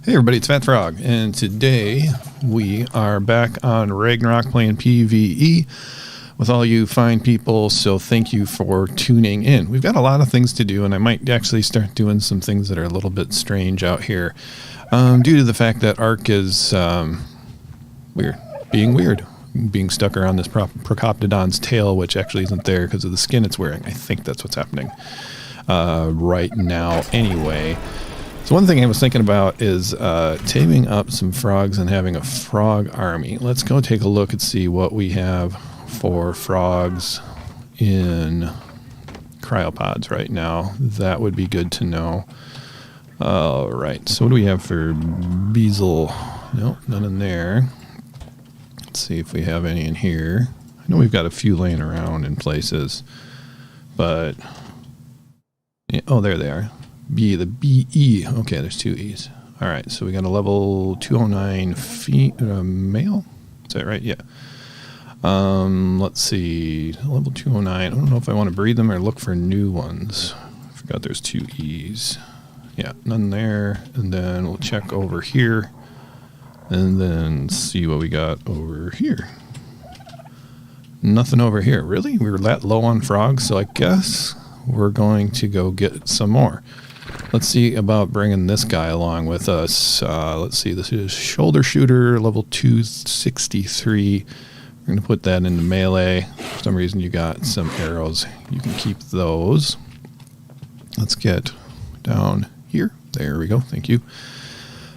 Hey everybody, it's Fat Frog, and today we are back on Ragnarok playing PvE with all you fine people, so thank you for tuning in. We've got a lot of things to do, and I might actually start doing some things that are a little bit strange out here due to the fact that Ark is being stuck around this Procoptodon's tail, which actually isn't there because of the skin it's wearing. I think that's what's happening right now anyway. So one thing I was thinking about is taming up some frogs and having a frog army. Let's go take a look and see what we have for frogs in cryopods right now. That would be good to know. All right, so what do we have for bezel? Nope, none in there. Let's see if we have any in here. I know we've got a few laying around in places, but yeah, oh, there they are. The BE. Okay, there's two E's. All right, so we got a level 209 male. Is that right? Yeah. Let's see. Level 209. I don't know if I want to breed them or look for new ones. I forgot there's two E's. Yeah, none there. And then we'll check over here and then see what we got over here. Nothing over here. Really? We were that low on frogs, so I guess we're going to go get some more. Let's see about bringing this guy along with us. Let's see, this is shoulder shooter, level 263. We're going to put that into melee. For some reason you got some arrows. You can keep those. Let's get down here. There we go. Thank you.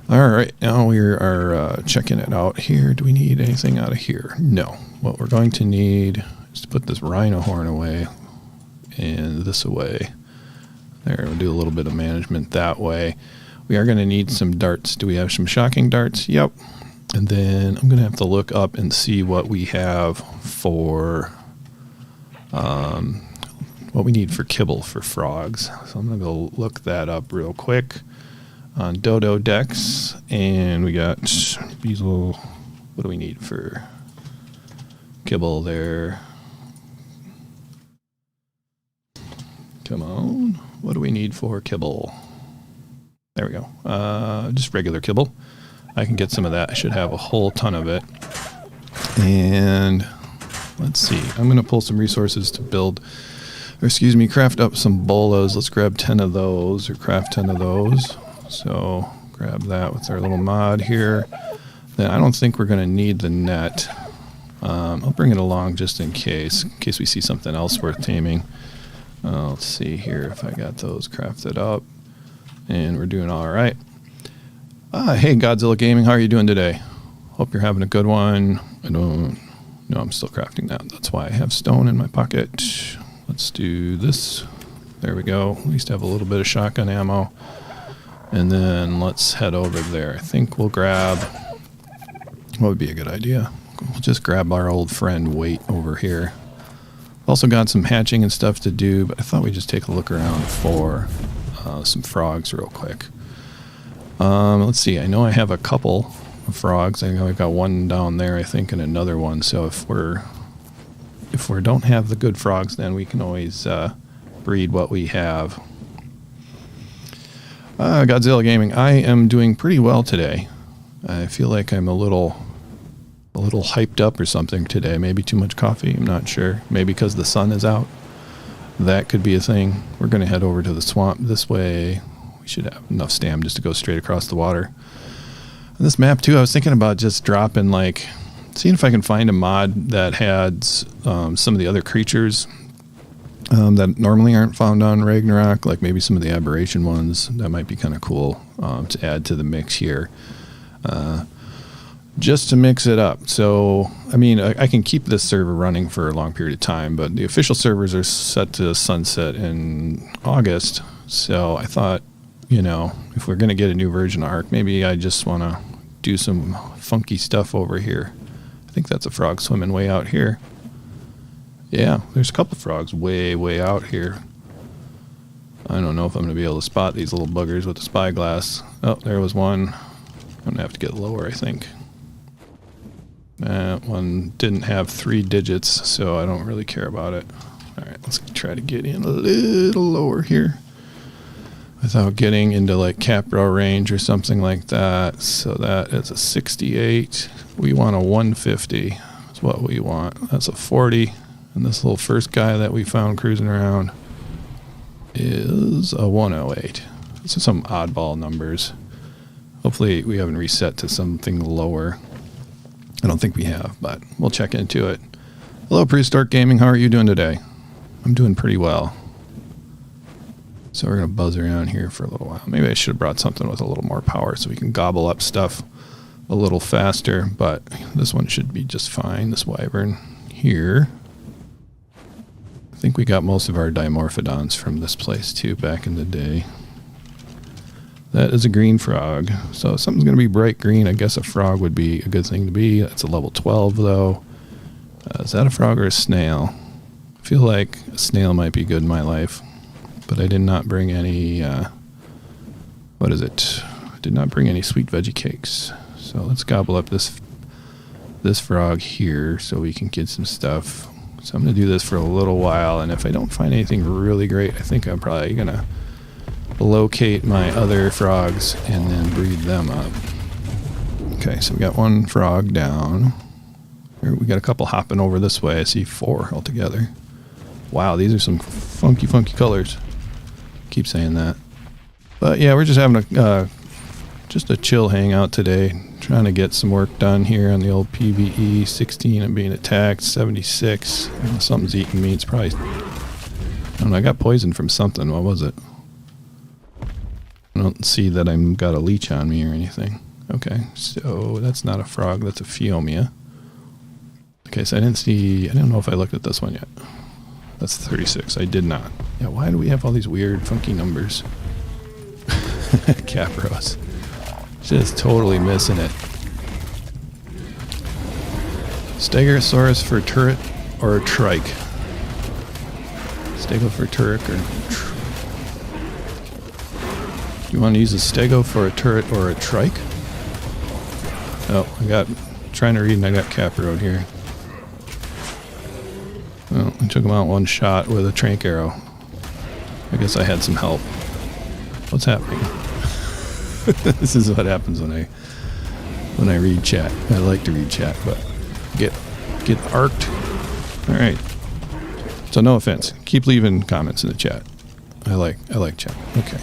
All right, now we are checking it out here. Do we need anything out of here? No. What we're going to need is to put this rhino horn away and this away. There, we'll do a little bit of management that way. We are going to need some darts. Do we have some shocking darts? Yep. And then I'm going to have to look up and see what we have for, what we need for kibble for frogs. So I'm going to go look that up real quick on Dodo Dex. And we got Bezel. What do we need for kibble there? Come on. What do we need for kibble? There we go. Just regular kibble. I can get some of that. I should have a whole ton of it. And let's see. I'm going to pull some resources to build, or excuse me, craft up some bolas. Let's grab 10 of those, or craft 10 of those. So grab that with our little mod here. Then I don't think we're going to need the net. I'll bring it along just in case we see something else worth taming. Let's see here if I got those crafted up. And we're doing all right. Hey, Godzilla Gaming, how are you doing today? Hope you're having a good one. I'm still crafting that. That's why I have stone in my pocket. Let's do this. There we go. At least have a little bit of shotgun ammo. And then let's head over there. I think we'll grab... What would be a good idea? We'll just grab our old friend Wait over here. Also got some hatching and stuff to do, but I thought we'd just take a look around for some frogs real quick. Let's see. I know I have a couple of frogs. I know I've got one down there, I think, and another one. So if we don't have the good frogs, then we can always breed what we have. Godzilla Gaming, I am doing pretty well today. I feel like I'm a little hyped up or something today. Maybe too much coffee. I'm not sure. Maybe because the sun is out. That could be a thing. We're going to head over to the swamp this way. We should have enough stam just to go straight across the water. And this map too, I was thinking about just dropping, seeing if I can find a mod that had some of the other creatures that normally aren't found on Ragnarok, like maybe some of the aberration ones. That might be kind of cool to add to the mix here. Just to mix it up. So, I mean, I can keep this server running for a long period of time, but the official servers are set to sunset in August. So I thought, if we're going to get a new version of Ark, maybe I just want to do some funky stuff over here. I think that's a frog swimming way out here. Yeah, there's a couple frogs way, way out here. I don't know if I'm going to be able to spot these little buggers with the spyglass. Oh, there was one. I'm going to have to get lower, I think. That one didn't have 3 digits, so I don't really care about it. All right, let's try to get in a little lower here. without getting into like cap-row range or something like that. So that is a 68. We want a 150 is what we want. That's a 40. And this little first guy that we found cruising around is a 108. These are some oddball numbers. Hopefully we haven't reset to something lower. I don't think we have, but we'll check into it. Hello, Prehistoric Gaming. How are you doing today? I'm doing pretty well. So we're going to buzz around here for a little while. Maybe I should have brought something with a little more power so we can gobble up stuff a little faster, but this one should be just fine, this wyvern here. I think we got most of our dimorphodons from this place too back in the day. That is a green frog. So if something's going to be bright green, I guess a frog would be a good thing to be. That's a level 12 though. Is that a frog or a snail? I feel like a snail might be good in my life. But I did not bring any, what is it? I did not bring any sweet veggie cakes. So let's gobble up this frog here so we can get some stuff. So I'm going to do this for a little while, and if I don't find anything really great, I think I'm probably going to locate my other frogs and then breed them up. Okay, so we got one frog down. Here we got a couple hopping over this way. I see 4 altogether. Wow, these are some funky colors. Keep saying that, but yeah, we're just having just a chill hangout today, trying to get some work done here on the old PvE. 16. I'm being attacked. 76. Something's eating me. It's probably, I don't know, I got poisoned from something. What was it? I don't see that I've got a leech on me or anything. Okay, so that's not a frog. That's a Phiomia. Okay, so I don't know if I looked at this one yet. That's 36. I did not. Yeah, why do we have all these weird, funky numbers? Capros. Just totally missing it. Stegosaurus for turret or a trike? Stego for turret or... You want to use a stego for a turret or a trike? Oh, trying to read and I got Caproed here. Well, I took him out one shot with a trank arrow. I guess I had some help. What's happening? This is what happens when I read chat. I like to read chat, but get arked. All right. So no offense. Keep leaving comments in the chat. I like chat. Okay.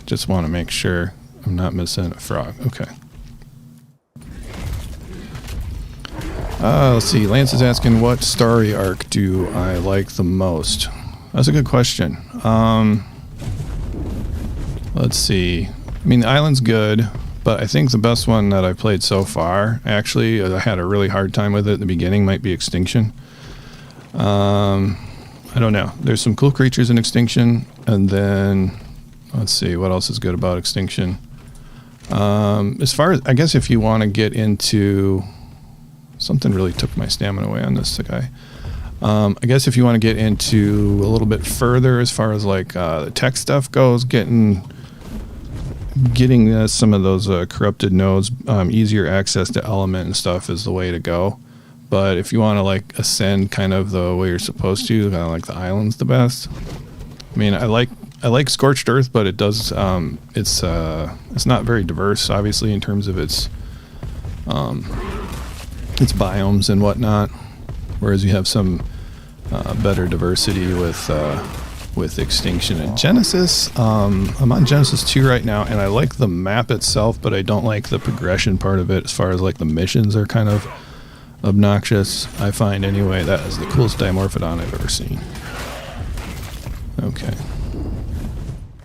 Just want to make sure I'm not missing a frog. Okay. Let's see. Lance is asking, what starry arc do I like the most? That's a good question. Let's see. I mean, the island's good, but I think the best one that I've played so far, actually, I had a really hard time with it in the beginning, might be Extinction. I don't know. There's some cool creatures in Extinction, and then, let's see, what else is good about Extinction? As far as, I guess if you want to get into... Something really took my stamina away on this guy. I guess if you want to get into a little bit further as far as like the tech stuff goes, getting some of those corrupted nodes, easier access to element and stuff is the way to go. But if you want to like ascend kind of the way you're supposed to, kind of like the island's the best. I mean, I like Scorched Earth, but it does it's not very diverse, obviously, in terms of its biomes and whatnot, whereas you have some better diversity with Extinction and Genesis. I'm on Genesis 2 right now, and I like the map itself, but I don't like the progression part of it as far as like the missions are kind of obnoxious. I find anyway that is the coolest Dimorphodon I've ever seen. Okay.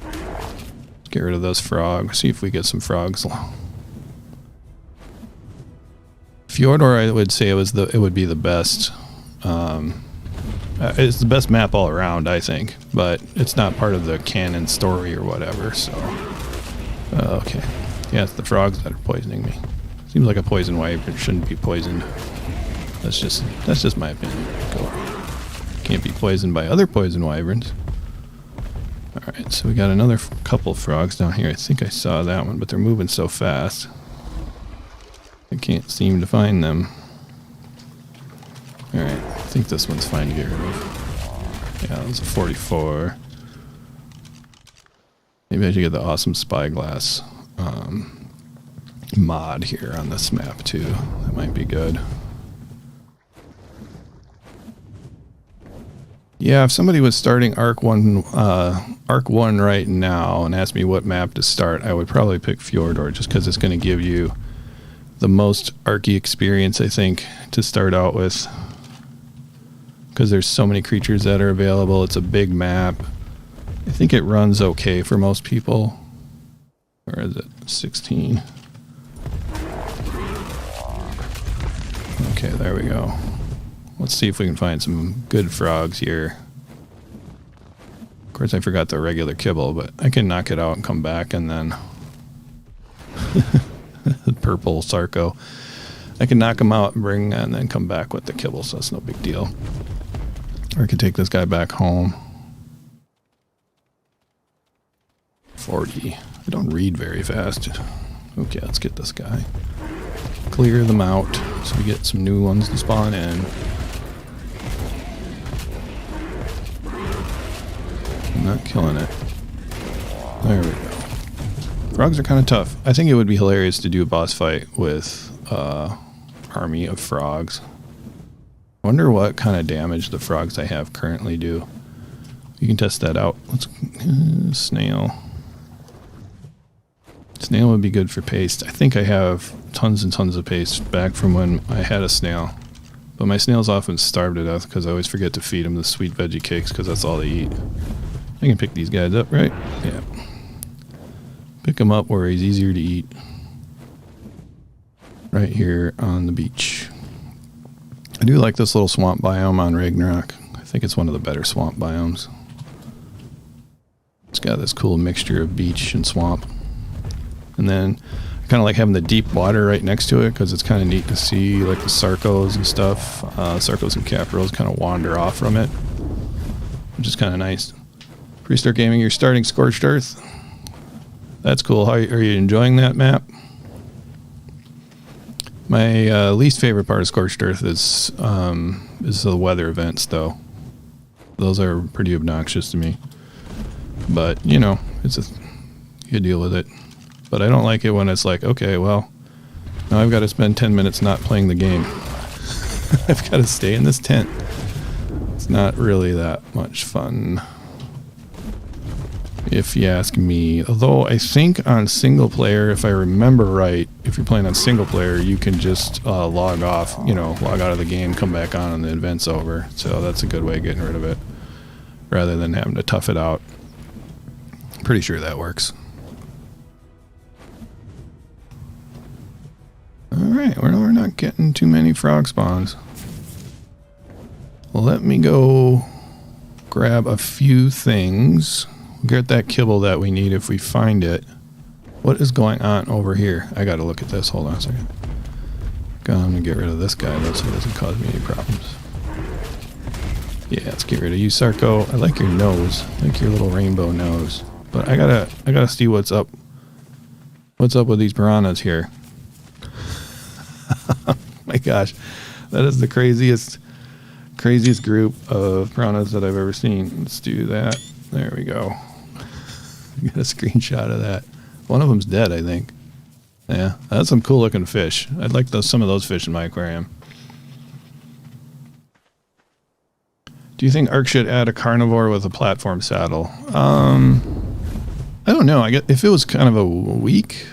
Let's get rid of those frogs. See if we get some frogs. Fjordor, I would say it would be the best. It's the best map all around, I think, but it's not part of the canon story or whatever. So, okay, yeah, it's the frogs that are poisoning me. Seems like a poison wyvern shouldn't be poisoned. That's just my opinion. Can't be poisoned by other poison wyverns. All right, so we got another couple frogs down here. I think I saw that one, but they're moving so fast. I can't seem to find them. Alright, I think this one's fine to get rid of. Yeah, that was a 44. Maybe I should get the awesome spyglass mod here on this map too. That might be good. Yeah, if somebody was starting Ark 1 right now and asked me what map to start, I would probably pick Fjordor just because it's going to give you the most Arky experience, I think, to start out with. Because there's so many creatures that are available. It's a big map. I think it runs okay for most people. Where is it? 16. Okay, there we go. Let's see if we can find some good frogs here. Of course, I forgot the regular kibble, but I can knock it out and come back, and then purple Sarco. I can knock him out and bring, and then come back with the kibble, so it's no big deal. Or I could take this guy back home. 40. I don't read very fast. Okay, let's get this guy. Clear them out so we get some new ones to spawn in. I'm not killing it. There we go. Frogs are kind of tough. I think it would be hilarious to do a boss fight with army of frogs. I wonder what kind of damage the frogs I have currently do. You can test that out. Let's snail. Snail would be good for paste. I think I have tons and tons of paste back from when I had a snail. But my snails often starve to death because I always forget to feed them the sweet veggie cakes because that's all they eat. I can pick these guys up, right? Yeah. Pick him up where he's easier to eat. Right here on the beach. I do like this little swamp biome on Ragnarok. I think it's one of the better swamp biomes. It's got this cool mixture of beach and swamp. And then I kind of like having the deep water right next to it because it's kind of neat to see like the Sarcos and stuff. Sarcos and Caprals kind of wander off from it, which is kind of nice. Prehistoric Gaming, you're starting Scorched Earth. That's cool. Are you enjoying that map? My least favorite part of Scorched Earth is the weather events, though. Those are pretty obnoxious to me. But, you know, you can deal with it. But I don't like it when it's like, okay, well, now I've got to spend 10 minutes not playing the game. I've got to stay in this tent. It's not really that much fun, if you ask me. Although I think on single player, if I remember right, if you're playing on single player, you can just log off, log out of the game, come back on, and the event's over. So that's a good way of getting rid of it, rather than having to tough it out. Pretty sure that works. Alright, we're not getting too many frog spawns. Let me go grab a few things. Get that kibble that we need if we find it. What is going on over here? I gotta look at this. Hold on a second. I'm gonna get rid of this guy though so it doesn't cause me any problems. Yeah, let's get rid of you, Sarco. I like your nose. I like your little rainbow nose. But I gotta see what's up. What's up with these piranhas here? Oh my gosh, that is the craziest group of piranhas that I've ever seen. Let's do that. There we go. Get a screenshot of that. One of them's dead, I think. Yeah, that's some cool looking fish. I'd like some of those fish in my aquarium. Do you think Ark should add a carnivore with a platform saddle? I don't know. I guess if it was kind of a weak,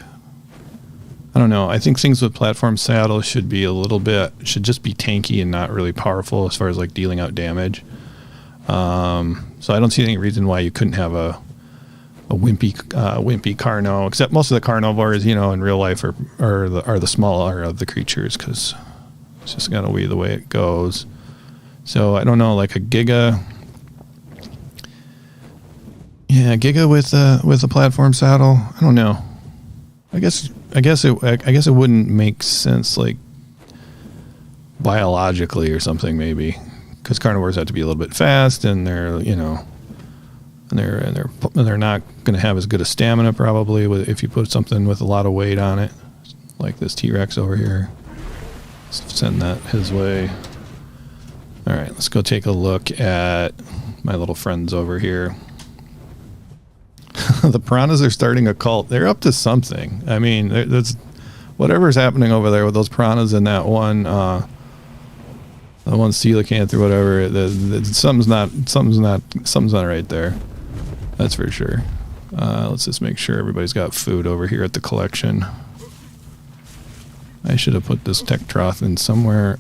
I don't know. I think things with platform saddle should be should just be tanky and not really powerful as far as like dealing out damage. So I don't see any reason why you couldn't have a wimpy carno, except most of the carnivores, in real life are the smaller of the creatures because it's just gonna be the way it goes. So I don't know, like a giga. Yeah, giga with a platform saddle. I don't know. I guess it wouldn't make sense like biologically or something maybe, because carnivores have to be a little bit fast and they're they're not going to have as good a stamina probably if you put something with a lot of weight on it, like this T-Rex over here. Let's send that his way. All right, let's go take a look at my little friends over here. The piranhas are starting a cult. They're up to something. I mean, that's whatever's happening over there with those piranhas and that one, the one coelacanth or whatever. Something's not right there. That's for sure. Let's just make sure everybody's got food over here at the collection. I should have put this tech trough in somewhere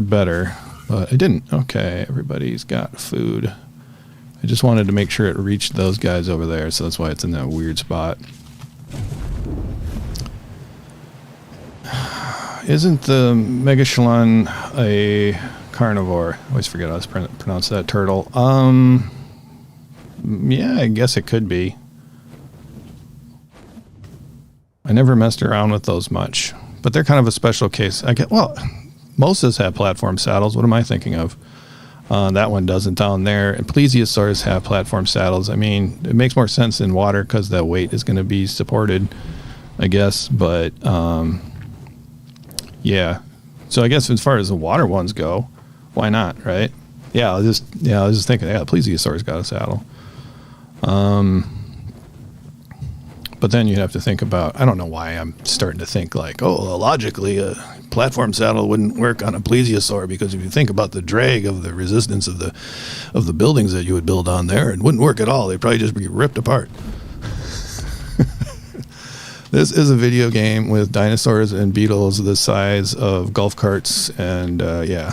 better, but I didn't. Okay, everybody's got food. I just wanted to make sure it reached those guys over there, so that's why it's in that weird spot. Isn't the Megachelon a carnivore? I always forget how to pronounce that turtle. Yeah, I guess it could be. I never messed around with those much, but they're kind of a special case. Well, most of us have platform saddles. What am I thinking of? That one doesn't down there. And plesiosaurs have platform saddles. I mean, it makes more sense in water because the weight is going to be supported, I guess. But yeah. So I guess as far as the water ones go, why not, right? Yeah, I was just thinking, yeah, the plesiosaur's got a saddle. But then you'd have to think about, I don't know why I'm starting to think like, oh, logically a platform saddle wouldn't work on a plesiosaur, because if you think about the drag of the resistance of the buildings that you would build on there, it wouldn't work at all. They'd probably just be ripped apart. This is a video game with dinosaurs and beetles the size of golf carts, and yeah.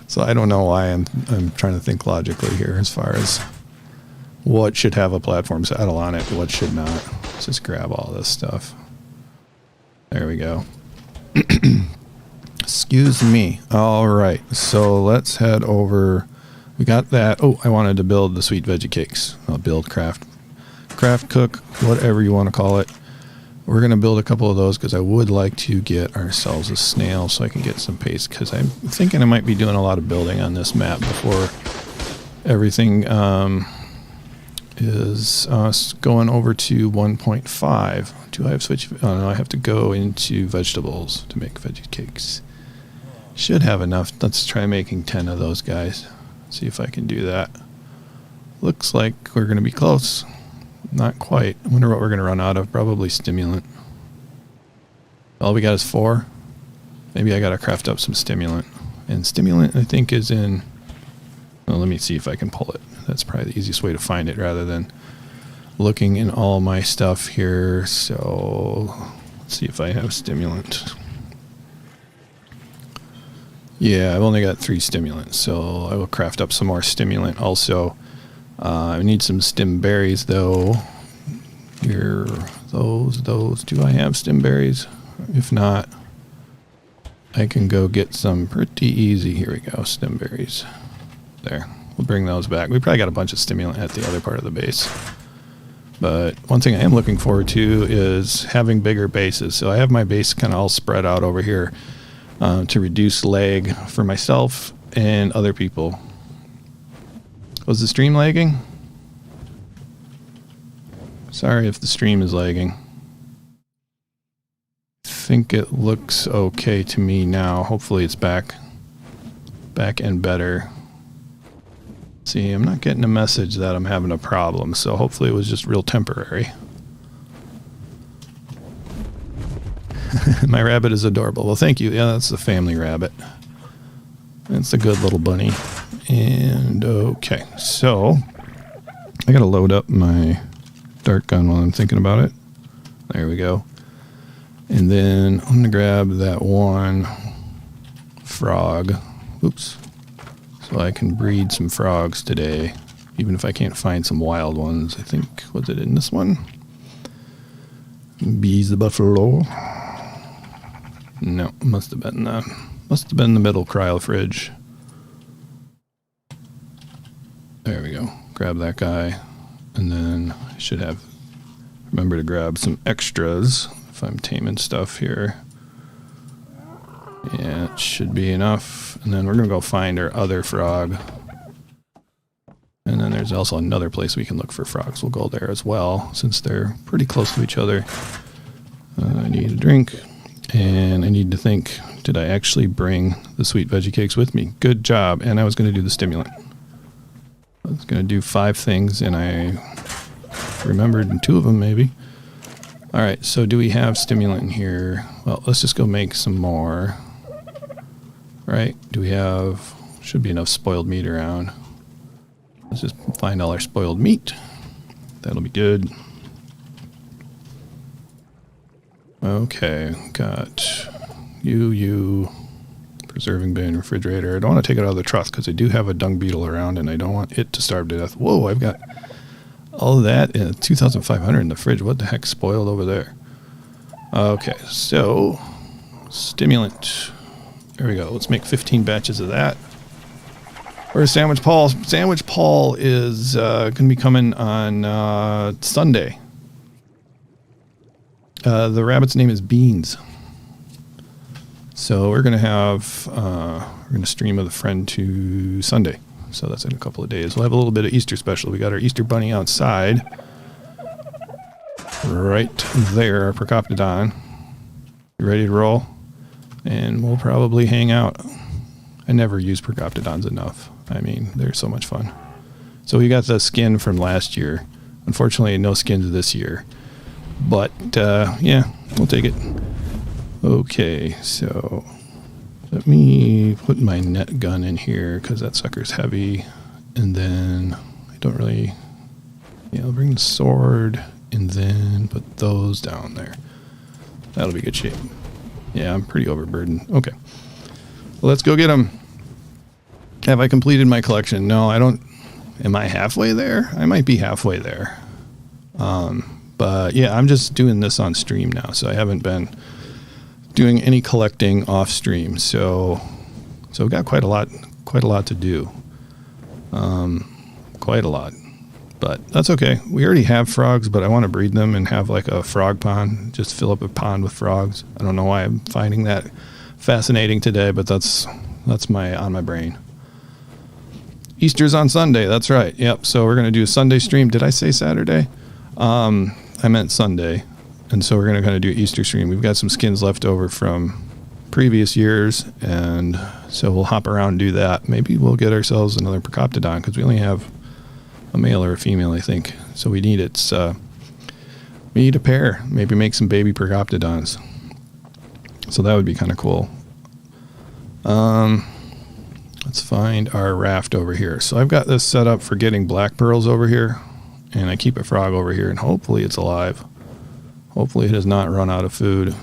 So I don't know why I'm trying to think logically here as far as what should have a platform saddle on it, what should not. Let's just grab all this stuff. There we go. Excuse me. All right, so let's head over. We got that. Oh, I wanted to build the sweet veggie cakes. I'll build craft, cook, whatever you want to call it. We're going to build a couple of those because I would like to get ourselves a snail so I can get some paste, because I'm thinking I might be doing a lot of building on this map before everything is going over to 1.5. Do I have switch? Oh no, I have to go into vegetables to make veggie cakes. Should have enough. Let's try making 10 of those guys. See if I can do that. Looks like we're going to be close. Not quite. I wonder what we're going to run out of. Probably stimulant. All we got is 4. Maybe I got to craft up some stimulant. And stimulant, I think, is in... Well, let me see if I can pull it. That's probably the easiest way to find it rather than looking in all my stuff here. So let's see if I have stimulant. Yeah, I've only got 3 stimulants, so I will craft up some more stimulant also. I need some stim berries though. Here, those. Do I have stim berries? If not, I can go get some pretty easy. Here we go, stim berries. There. We'll bring those back. We probably got a bunch of stimulant at the other part of the base. But one thing I am looking forward to is having bigger bases. So I have my base kind of all spread out over here to reduce lag for myself and other people. Was the stream lagging? Sorry if the stream is lagging. I think it looks okay to me now. Hopefully it's back and better. See, I'm not getting a message that I'm having a problem, so hopefully it was just real temporary. My rabbit is adorable. Well, thank you. Yeah, that's the family rabbit. That's a good little bunny. And okay, so I gotta load up my dart gun while I'm thinking about it. There we go. And then I'm gonna grab that one frog. Oops. So I can breed some frogs today, even if I can't find some wild ones. I think, was it in this one? Bees the buffalo. No, must have been the middle cryo fridge. There we go. Grab that guy, and then I should have remember to grab some extras if I'm taming stuff here. Yeah, it should be enough. And then we're going to go find our other frog. And then there's also another place we can look for frogs. We'll go there as well, since they're pretty close to each other. I need a drink. And I need to think, did I actually bring the sweet veggie cakes with me? Good job. And I was going to do the stimulant. I was going to do 5 things, and I remembered 2 of them maybe. All right, so do we have stimulant in here? Well, let's just go make some more. Right? Do we have... Should be enough spoiled meat around. Let's just find all our spoiled meat. That'll be good. Okay, got you, preserving bin, refrigerator. I don't want to take it out of the truss because I do have a dung beetle around and I don't want it to starve to death. Whoa, I've got all of that in 2,500 in the fridge. What the heck spoiled over there? Okay, so stimulant. There we go. Let's make 15 batches of that. Where's Sandwich Paul? Sandwich Paul is going to be coming on Sunday. The rabbit's name is Beans. So we're going to have, we're going to stream with a friend to Sunday. So that's in a couple of days. We'll have a little bit of Easter special. We got our Easter bunny outside. Right there, our Procoptodon. You ready to roll? And we'll probably hang out. I never use Procoptodons enough. I mean, they're so much fun. So we got the skin from last year. Unfortunately, no skins this year. But, yeah, we'll take it. Okay, so let me put my net gun in here because that sucker's heavy. And then I don't really... Yeah, I'll bring the sword and then put those down there. That'll be good shape. Yeah, I'm pretty overburdened. Okay. Well, let's go get them. Have I completed my collection? No, I don't. Am I halfway there? I might be halfway there. But yeah, I'm just doing this on stream now, so I haven't been doing any collecting off stream. So we've got quite a lot to do. Quite a lot. But that's okay. We already have frogs, but I want to breed them and have like a frog pond. Just fill up a pond with frogs. I don't know why I'm finding that fascinating today, but that's on my brain. Easter's on Sunday. That's right. Yep. So we're going to do a Sunday stream. Did I say Saturday? I meant Sunday. And so we're going to kind of do Easter stream. We've got some skins left over from previous years. And so we'll hop around and do that. Maybe we'll get ourselves another Procoptodon because we only have a male or a female, I think. So we need we need a pair. Maybe make some baby Procoptodons. So that would be kind of cool. Let's find our raft over here. So I've got this set up for getting black pearls over here, and I keep a frog over here, and hopefully it's alive. Hopefully it has not run out of food.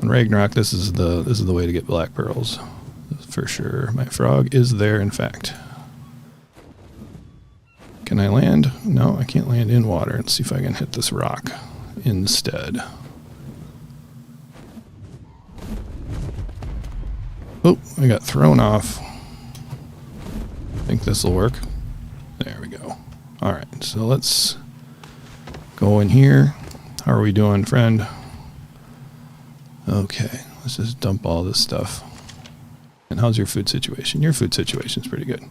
On Ragnarok, this is the way to get black pearls, for sure. My frog is there, in fact. Can I land? No, I can't land in water. Let's see if I can hit this rock instead. Oh, I got thrown off. I think this will work. There we go. All right, so let's go in here. How are we doing, friend? Okay, let's just dump all this stuff. And how's your food situation? Your food situation's pretty good.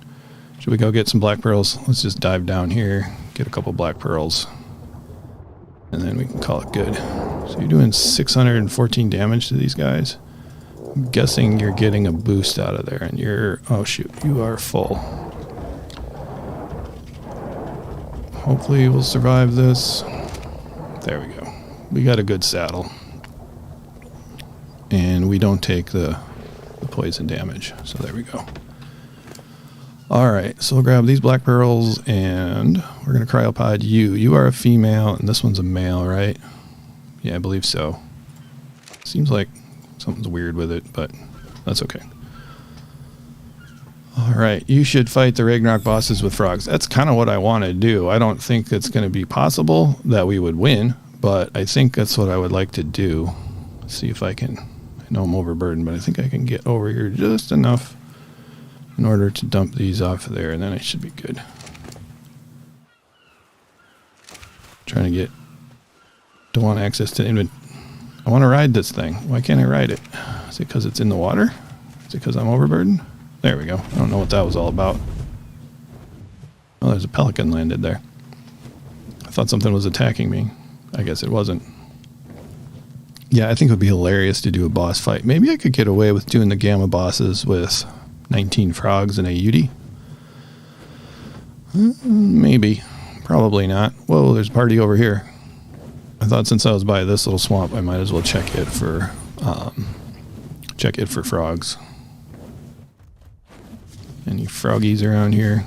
Should we go get some black pearls? Let's just dive down here, get a couple black pearls, and then we can call it good. So you're doing 614 damage to these guys. I'm guessing you're getting a boost out of there, and you're... Oh, shoot. You are full. Hopefully we'll survive this. There we go. We got a good saddle. And we don't take the poison damage. So there we go. Alright, so we'll grab these black pearls, and we're going to cryopod you. You are a female, and this one's a male, right? Yeah, I believe so. Seems like something's weird with it, but that's okay. Alright, you should fight the Ragnarok bosses with frogs. That's kind of what I want to do. I don't think it's going to be possible that we would win, but I think that's what I would like to do. Let's see if I can... I know I'm overburdened, but I think I can get over here just enough in order to dump these off of there, and then I should be good. Trying to get... Don't want access to inventory. I want to ride this thing. Why can't I ride it? Is it because it's in the water? Is it because I'm overburdened? There we go. I don't know what that was all about. Oh, there's a pelican landed there. I thought something was attacking me. I guess it wasn't. Yeah, I think it would be hilarious to do a boss fight. Maybe I could get away with doing the gamma bosses with 19 frogs and a Yudi. Maybe. Probably not. Whoa, there's a party over here. I thought since I was by this little swamp, I might as well check it for frogs. Any froggies around here?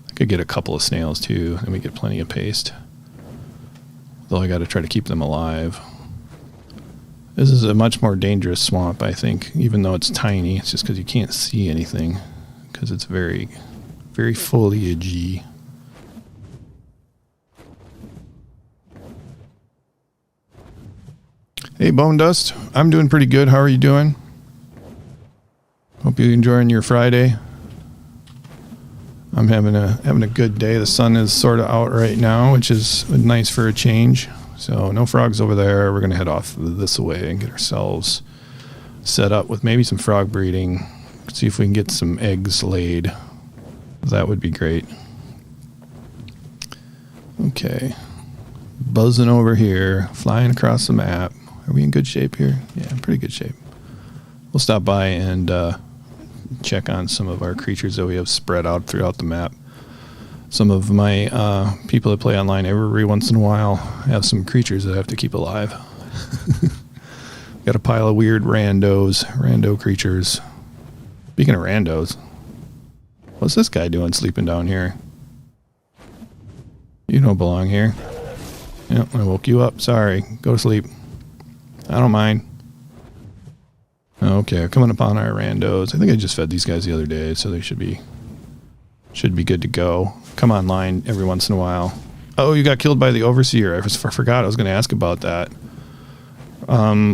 I could get a couple of snails too, and we get plenty of paste. Though I got to try to keep them alive. This is a much more dangerous swamp, I think, even though it's tiny. It's just because you can't see anything, because it's very, very foliagey. Hey, Bone Dust. I'm doing pretty good. How are you doing? Hope you're enjoying your Friday. I'm having a good day. The sun is sort of out right now, which is nice for a change. So no frogs over there. We're going to head off this way and get ourselves set up with maybe some frog breeding. See if we can get some eggs laid. That would be great. Okay. Buzzing over here, flying across the map. Are we in good shape here? Yeah, pretty good shape. We'll stop by and check on some of our creatures that we have spread out throughout the map. Some of my people that play online every once in a while have some creatures that I have to keep alive. Got a pile of weird rando creatures. Speaking of randos, what's this guy doing sleeping down here? You don't belong here. Yep, I woke you up. Sorry. Go to sleep. I don't mind. Okay, coming upon our randos. I think I just fed these guys the other day, so they should be good to go. Come online every once in a while. Oh, you got killed by the overseer. I forgot I was going to ask about that.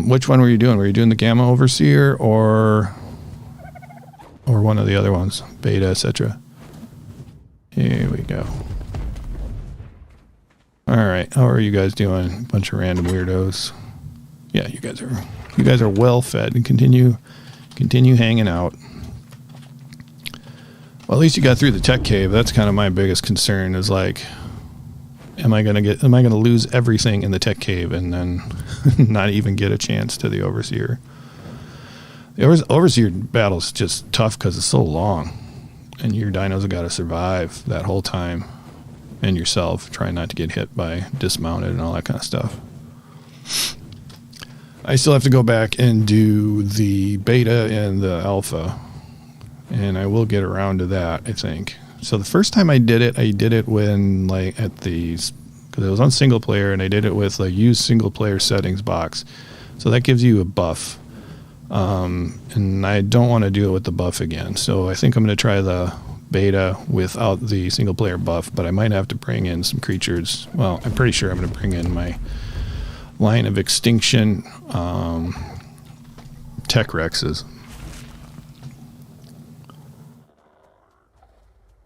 Which one were you doing? Were you doing the gamma overseer or one of the other ones? Beta, etc. Here we go. Alright, how are you guys doing? Bunch of random weirdos. Yeah, you guys are well fed and continue hanging out. Well, at least you got through the tech cave. That's kind of my biggest concern is like, am I going to lose everything in the tech cave and then not even get a chance to the overseer? The overseer battle's just tough because it's so long and your dinos have got to survive that whole time, and yourself trying not to get hit by dismounted and all that kind of stuff. I still have to go back and do the beta and the alpha, and I will get around to that, I think. So the first time I did it when, like, because it was on single player, and I did it with, like, use single player settings box. So that gives you a buff. And I don't want to do it with the buff again. So I think I'm going to try the beta without the single player buff, but I might have to bring in some creatures. Well, I'm pretty sure I'm going to bring in my line of extinction tech rexes.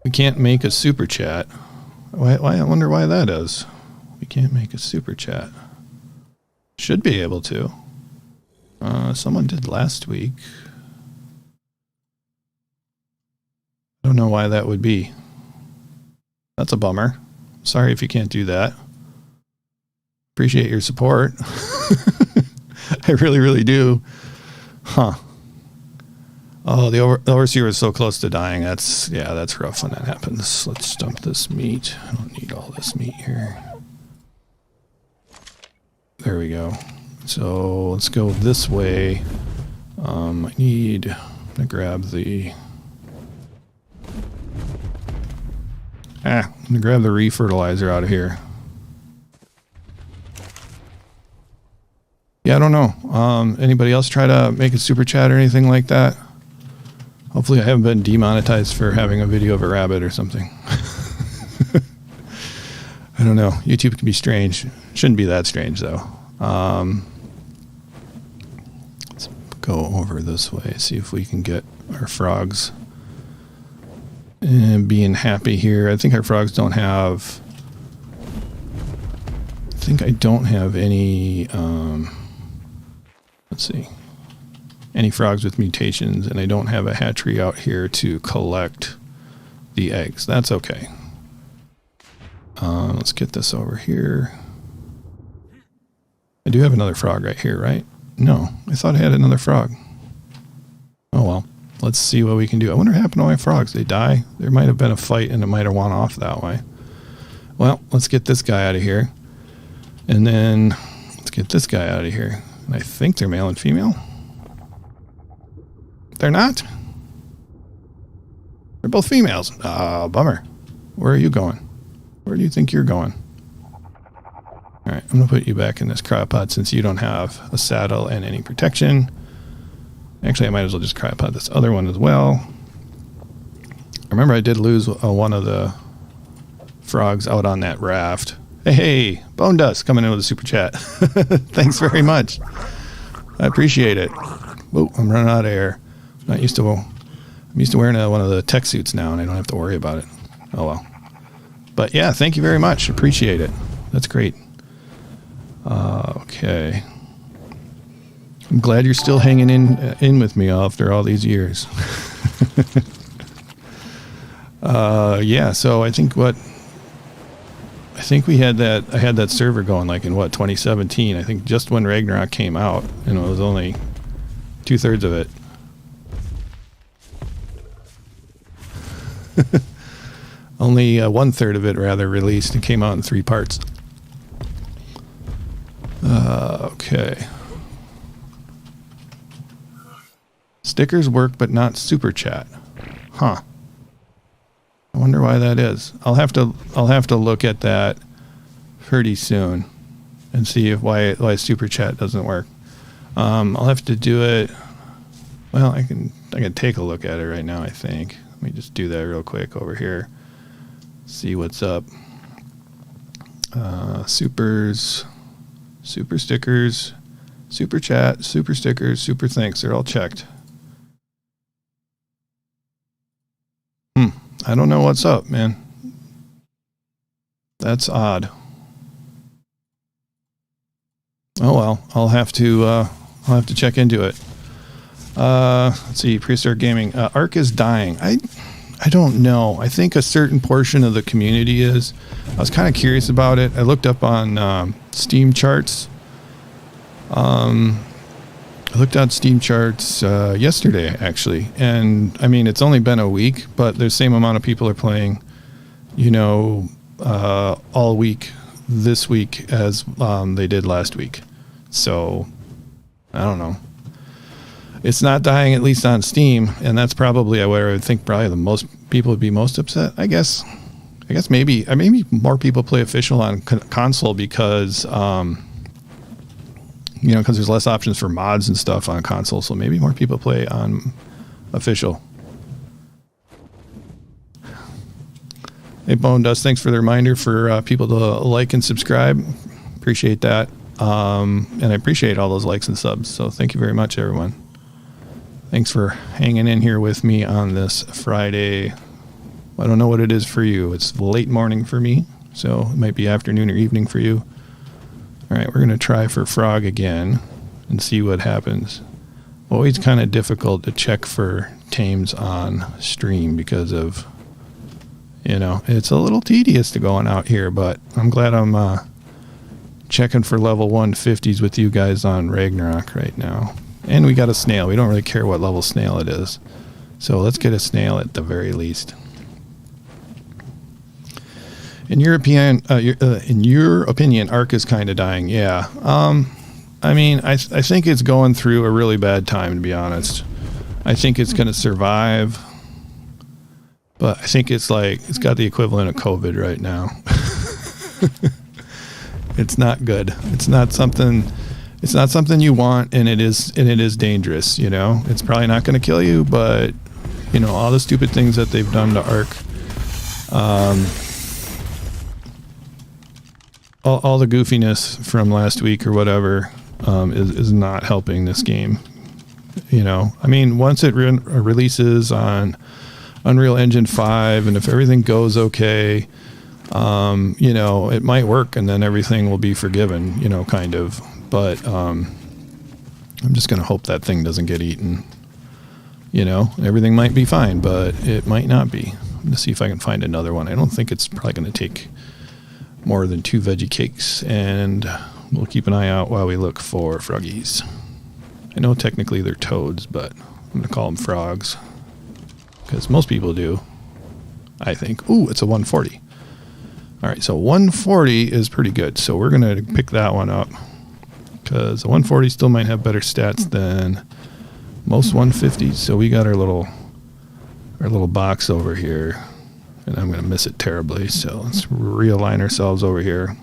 We can't make a super chat. Why? I wonder why that is. We can't make a super chat. Should be able to. Someone did last week. I don't know why that would be. That's a bummer. Sorry if you can't do that. Appreciate your support. I really, really do. Huh. Oh, the overseer is so close to dying. That's rough when that happens. Let's dump this meat. I don't need all this meat here. There we go. So let's go this way. I'm gonna grab the... I'm gonna grab the refertilizer out of here. Yeah, I don't know. Anybody else try to make a super chat or anything like that? Hopefully I haven't been demonetized for having a video of a rabbit or something. I don't know. YouTube can be strange. Shouldn't be that strange, though. Let's go over this way, see if we can get our frogs being happy here. I think our frogs don't have... I don't have any... let's see. Any frogs with mutations, and I don't have a hatchery out here to collect the eggs. That's okay. Let's get this over here. I do have another frog right here, right? No, I thought I had another frog. Oh well, let's see what we can do. I wonder what happened to my frogs. They die? There might have been a fight and it might have won off that way. Well, let's get this guy out of here. And then let's get this guy out of here. And I think they're male and female. They're not? They're both females. Ah, bummer. Where are you going? Where do you think you're going? Alright, I'm going to put you back in this cryopod since you don't have a saddle and any protection. Actually, I might as well just cryopod this other one as well. Remember, I did lose one of the frogs out on that raft. Hey, Bone Dust coming in with a super chat. Thanks very much. I appreciate it. Whoa, I'm running out of air. I'm used to wearing one of the tech suits now, and I don't have to worry about it. Oh well. But yeah, thank you very much. Appreciate it. That's great. Okay. I'm glad you're still hanging in with me after all these years. Yeah, so I think we had that. I had that server going like in 2017. I think just when Ragnarok came out, and it was only 2/3 of it. Only 1/3 of it rather released and came out in 3 parts. Okay. Stickers work, but not super chat. Huh. I wonder why that is. I'll have to look at that pretty soon and see why super chat doesn't work. I'll have to do it. Well, I can take a look at it right now, I think. Let me just do that real quick over here. See what's up. Supers, super stickers, super chat, super stickers, super thanks. They're all checked. I don't know what's up, man. That's odd. Oh well, I'll have to check into it. Let's see, Prehistoric Gaming. Ark is dying. I don't know. I think a certain portion of the community is. I was kind of curious about it. I looked up on Steam charts. I looked at Steam charts yesterday, actually. And, I mean, it's only been a week, but the same amount of people are playing, all week this week as they did last week. So, I don't know. It's not dying, at least on Steam, and that's probably where I would think probably the most people would be most upset. I guess maybe more people play official on console because because there's less options for mods and stuff on console, so maybe more people play on official. Hey, Bone Dust, thanks for the reminder for people to like and subscribe. Appreciate that, and I appreciate all those likes and subs. So thank you very much, everyone. Thanks for hanging in here with me on this Friday. I don't know what it is for you. It's late morning for me, so it might be afternoon or evening for you. All right, we're going to try for frog again and see what happens. Always kind of difficult to check for tames on stream because of, it's a little tedious to going out here, but I'm glad I'm checking for level 150s with you guys on Ragnarok right now. And we got a snail. We don't really care what level snail it is. So let's get a snail at the very least. In your opinion, Ark is kind of dying. Yeah. I mean, I think it's going through a really bad time, to be honest. I think it's going to survive. But I think it's got the equivalent of COVID right now. It's not good. It's not something you want, and it is dangerous, It's probably not going to kill you, but all the stupid things that they've done to Ark, all the goofiness from last week or whatever, is not helping this game. I mean, once it releases on Unreal Engine 5, and if everything goes okay, it might work, and then everything will be forgiven, kind of. But I'm just going to hope that thing doesn't get eaten. Everything might be fine, but it might not be. I'm going to see if I can find another one. I don't think it's probably going to take more than 2 veggie cakes, and we'll keep an eye out while we look for froggies. I know technically they're toads, but I'm going to call them frogs because most people do, I think. Ooh, it's a 140. All right, so 140 is pretty good. So we're going to pick that one up because the 140 still might have better stats than most 150s. So we got our little box over here, and I'm going to miss it terribly. So let's realign ourselves over here.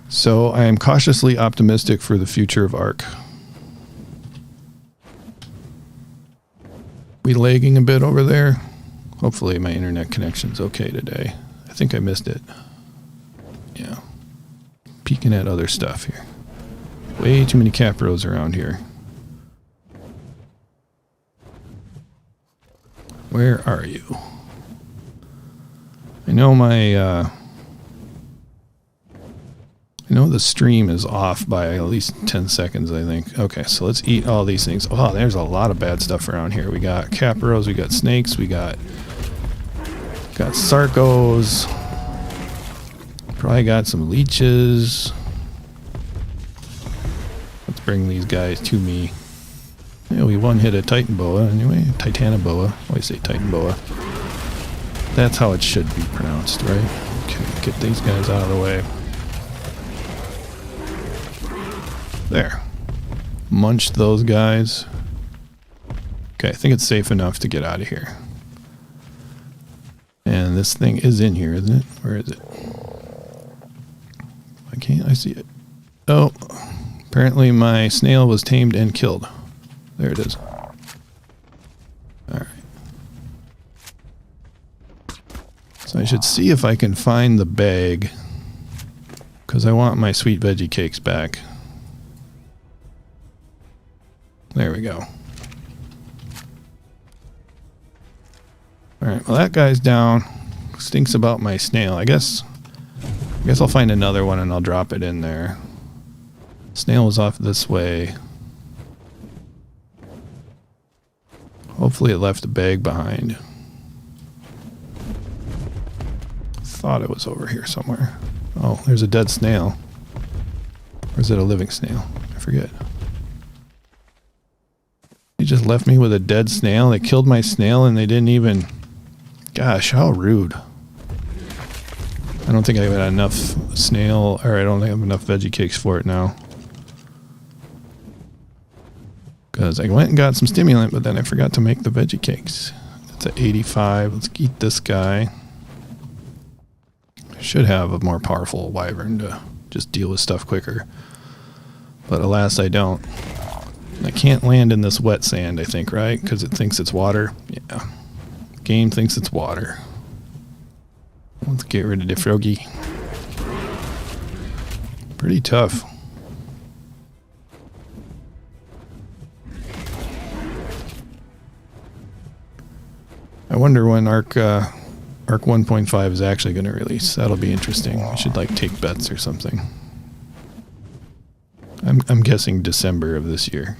So I am cautiously optimistic for the future of Ark. We lagging a bit over there. Hopefully my internet connection's okay today. I think I missed it. Yeah. Peeking at other stuff here. Way too many capros around here. Where are you? I know the stream is off by at least 10 seconds, I think. Okay, so let's eat all these things. Oh, there's a lot of bad stuff around here. We got capros, we got snakes, we got sarcos. Probably got some leeches. Let's bring these guys to me. Yeah, we one hit a titan boa anyway. Titanoboa. I always say titan boa. That's how it should be pronounced, right? Okay, get these guys out of the way. There. Munched those guys. Okay, I think it's safe enough to get out of here. And this thing is in here, isn't it? Where is it? Why can't I see it? Oh, apparently my snail was tamed and killed. There it is. Alright. So I should see if I can find the bag, because I want my sweet veggie cakes back. There we go. Alright, well that guy's down. Stinks about my snail. I guess I'll find another one and I'll drop it in there. Snail was off this way. Hopefully it left a bag behind. Thought it was over here somewhere. Oh, there's a dead snail. Or is it a living snail? I forget. They just left me with a dead snail. They killed my snail and they didn't even... Gosh, how rude. I don't think I have enough snail, or I don't think I have enough veggie cakes for it now. Because I went and got some stimulant, but then I forgot to make the veggie cakes. It's at 85. Let's eat this guy. I should have a more powerful wyvern to just deal with stuff quicker. But alas, I don't. I can't land in this wet sand, I think, right? Because it thinks it's water. Yeah. Game thinks it's water. Let's get rid of the froggy. Pretty tough. I wonder when Ark 1.5 is actually going to release. That'll be interesting. I should take bets or something. I'm guessing December of this year,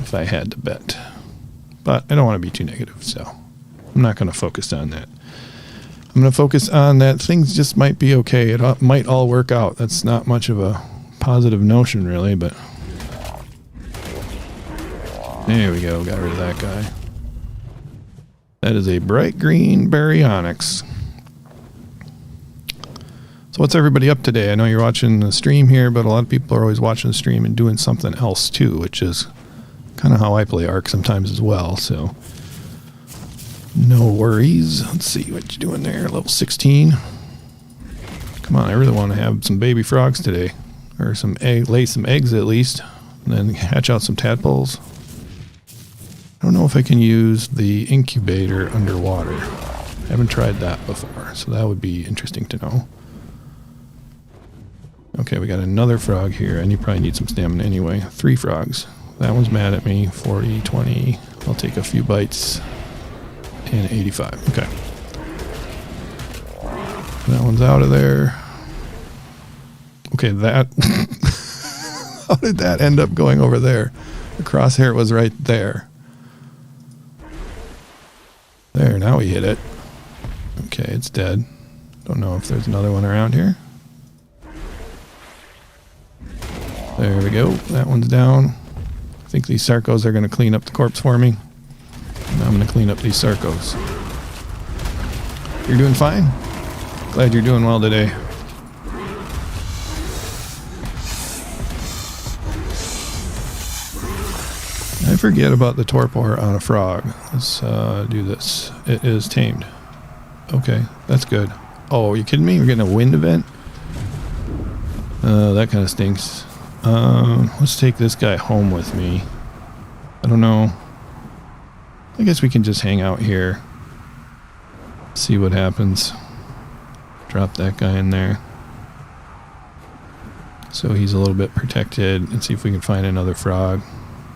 if I had to bet. But I don't want to be too negative, so I'm not going to focus on that. I'm going to focus on that things just might be okay. It might all work out. That's not much of a positive notion, really, but... There we go. Got rid of that guy. That is a bright green baryonyx. So what's everybody up today? I know you're watching the stream here, but a lot of people are always watching the stream and doing something else too, which is kind of how I play Ark sometimes as well, so no worries. Let's see what you're doing there, level 16. Come on, I really want to have some baby frogs today, or lay some eggs at least, and then hatch out some tadpoles. I don't know if I can use the incubator underwater. I haven't tried that before, so that would be interesting to know. Okay, we got another frog here, and you probably need some stamina anyway. 3 frogs. That one's mad at me. 40, 20. I'll take a few bites. And 85. Okay. That one's out of there. Okay, that... How did that end up going over there? The crosshair was right there. There, now we hit it. Okay, it's dead. Don't know if there's another one around here. There we go. That one's down. I think these sarcos are going to clean up the corpse for me. And I'm going to clean up these sarcos. You're doing fine? Glad you're doing well today. I forget about the torpor on a frog. Let's do this. It is tamed. Okay, that's good. Oh, are you kidding me? We're getting a wind event? That kind of stinks. Let's take this guy home with me. I don't know. I guess we can just hang out here. See what happens. Drop that guy in there. So he's a little bit protected. And see if we can find another frog.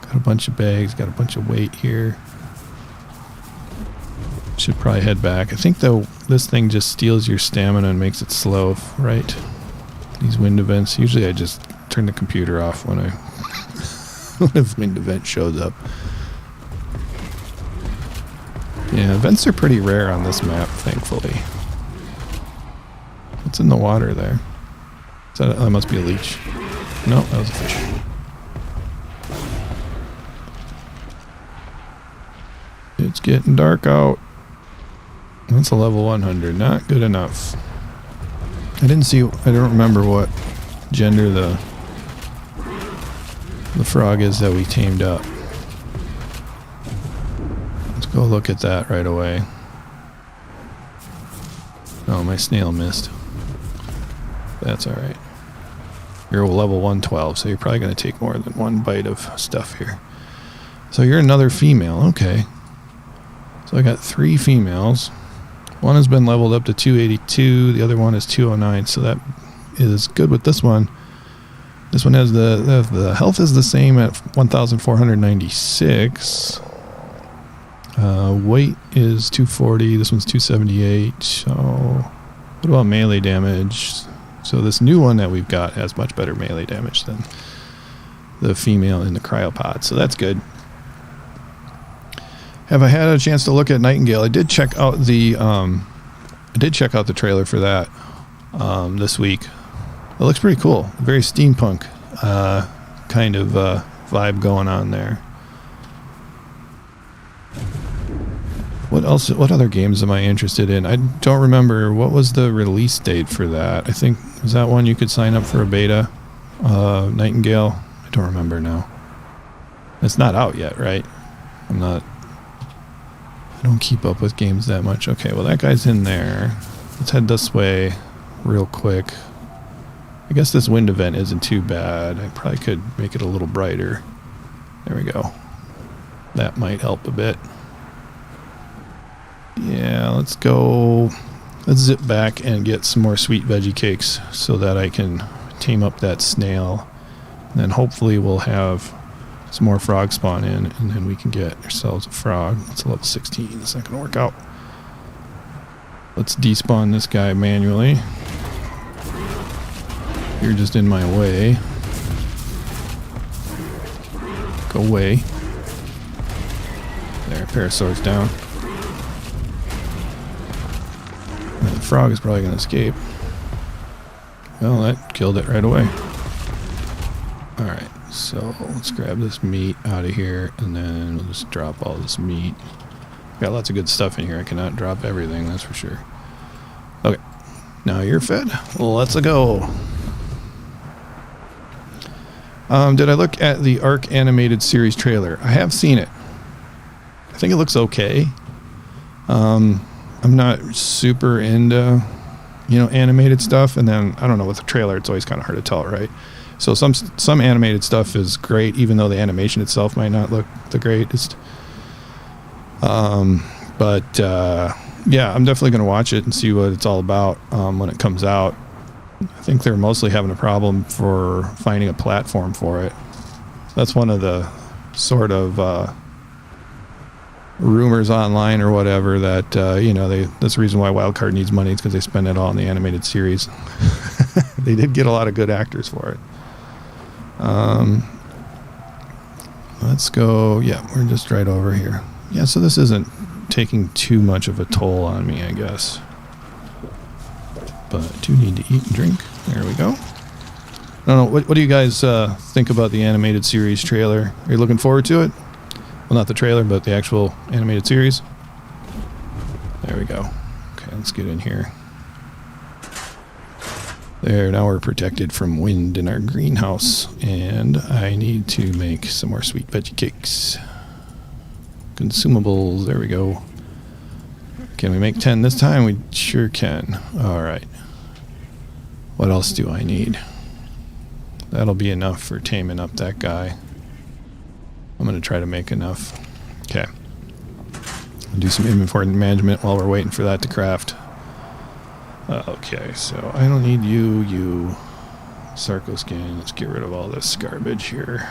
Got a bunch of bags. Got a bunch of weight here. Should probably head back. I think though this thing just steals your stamina and makes it slow, right? These wind events. Usually I just turn the computer off when when a wind event shows up. Yeah, events are pretty rare on this map, thankfully. What's in the water there? That must be a leech. No, that was a fish. It's getting dark out. That's a level 100. Not good enough. I don't remember what gender the frog is that we tamed up. Let's go look at that right away. Oh, my snail missed. That's alright. You're level 112, so you're probably going to take more than one bite of stuff here. So you're another female, okay. So I got 3 females. One has been leveled up to 282, the other one is 209, so that is good with this one. This one has the health is the same at 1,496. Weight is 240, this one's 278, so what about melee damage? So this new one that we've got has much better melee damage than the female in the cryopod, so that's good. Have I had a chance to look at Nightingale? I did check out the trailer for that this week. It looks pretty cool. Very steampunk kind of vibe going on there. What else? What other games am I interested in? I don't remember. What was the release date for that? I think, was that one you could sign up for a beta? Nightingale? I don't remember now. It's not out yet, right? I don't keep up with games that much. Okay, well that guy's in there. Let's head this way real quick. I guess this wind event isn't too bad. I probably could make it a little brighter. There we go. That might help a bit. Yeah, let's go. Let's zip back and get some more sweet veggie cakes so that I can tame up that snail. And then hopefully we'll have some more frog spawn in, and then we can get ourselves a frog. It's a level 16. It's not going to work out. Let's despawn this guy manually. You're just in my way. Go away. There, parasaur's down. And the frog is probably going to escape. Well, that killed it right away. Alright. So let's grab this meat out of here, and then we'll just drop all this meat. Got lots of good stuff in here. I cannot drop everything, that's for sure. Okay, now you're fed. Let's go. Did I look at the Ark animated series trailer? I have seen it. I think it looks okay. I'm not super into, animated stuff, and then I don't know, with the trailer it's always kind of hard to tell, right? So some animated stuff is great, even though the animation itself might not look the greatest. Yeah, I'm definitely going to watch it and see what it's all about when it comes out. I think they're mostly having a problem for finding a platform for it. That's one of the sort of rumors online or whatever that, that's the reason why Wildcard needs money. It's because they spend it all in the animated series. They did get a lot of good actors for it. Let's go. Yeah, we're just right over here. Yeah, so this isn't taking too much of a toll on me, I guess. But I do need to eat and drink. There we go. I don't know. What do you guys think about the animated series trailer? Are you looking forward to it? Well, not the trailer, but the actual animated series. There we go. Okay, let's get in here. There, now we're protected from wind in our greenhouse. And I need to make some more sweet veggie cakes. Consumables, there we go. Can we make 10 this time? We sure can. Alright. What else do I need? That'll be enough for taming up that guy. I'm going to try to make enough. Okay. Do some inventory management while we're waiting for that to craft. Okay, so I don't need you. Sarco skin. Let's get rid of all this garbage here.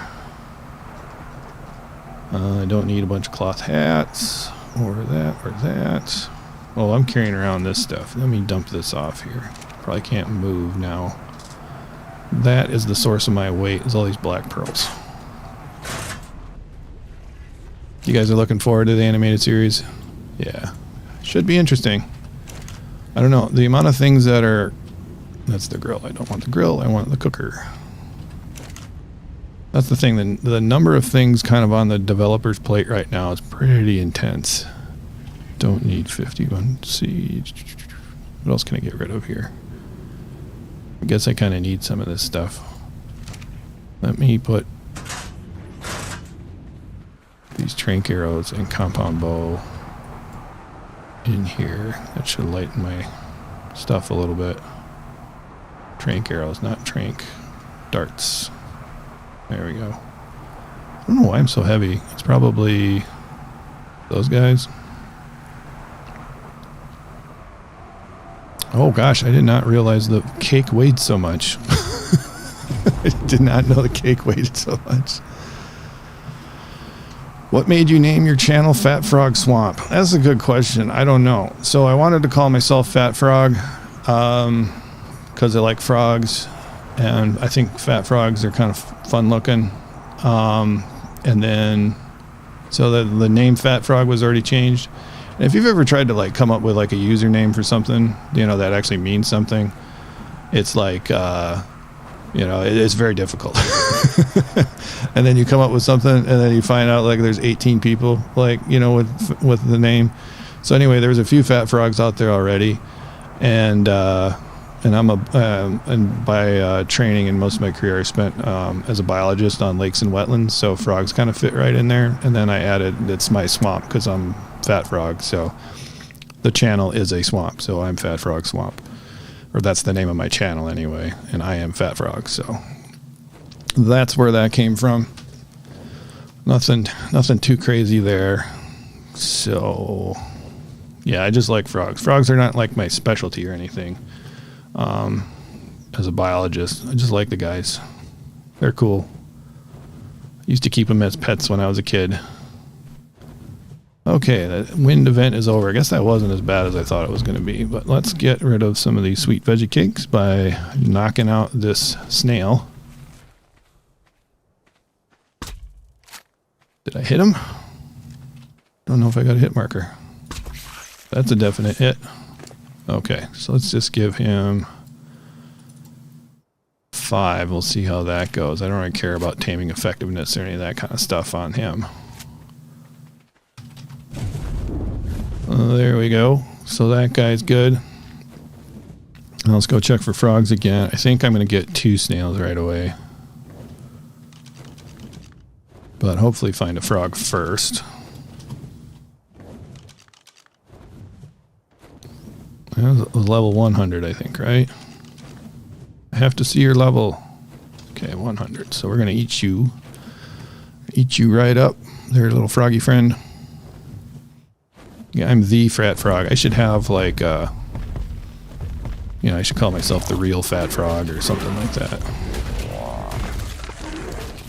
I don't need a bunch of cloth hats. Or that. Oh, I'm carrying around this stuff. Let me dump this off here. Probably can't move now. That is the source of my weight, is all these black pearls. You guys are looking forward to the animated series? Yeah. Should be interesting. I don't know. The amount of things that are... That's the grill. I don't want the grill. I want the cooker. That's the thing. The number of things kind of on the developer's plate right now is pretty intense. Don't need 51 seeds. What else can I get rid of here? I guess I kind of need some of this stuff. Let me put these trank arrows and compound bow in here. That should lighten my stuff a little bit. Trank arrows, not trank darts. There we go. I don't know why I'm so heavy. It's probably those guys. Oh gosh, I did not realize the cake weighed so much. I did not know the cake weighed so much. What made you name your channel Fat Frog Swamp? That's a good question. I don't know. So I wanted to call myself Fat Frog because I like frogs, and I think fat frogs are kind of fun looking. And then, so the name Fat Frog was already changed. And if you've ever tried to like come up with like a username for something, you know, that actually means something, it's like, you know, it's very difficult. And then you come up with something, and then you find out like there's 18 people, like, you know, with the name. So anyway, there's a few fat frogs out there already, and I'm and by training in most of my career, I spent as a biologist on lakes and wetlands, so frogs kind of fit right in there. And then I added it's my swamp because I'm Fat Frog, so the channel is a swamp, so I'm Fat Frog Swamp, or that's the name of my channel anyway, and I am Fat Frog, so that's where that came from. Nothing too crazy there. So yeah, I just like frogs. Frogs are not like my specialty or anything. As a biologist, I just like the guys. They're cool. I used to keep them as pets when I was a kid. Okay, that wind event is over. I guess that wasn't as bad as I thought it was going to be, but let's get rid of some of these sweet veggie cakes by knocking out this snail. Did I hit him? Don't know if I got a hit marker. That's a definite hit. Okay, so let's just give him 5. We'll see how that goes. I don't really care about taming effectiveness or any of that kind of stuff on him. There we go. So that guy's good. Now let's go check for frogs again. I think I'm going to get 2 snails right away. But hopefully find a frog first. That was level 100, I think, right? I have to see your level. Okay, 100. So we're going to eat you. Eat you right up. There, little froggy friend. Yeah, I'm the Fat Frog. I should have like, you know, I should call myself the real Fat Frog or something like that.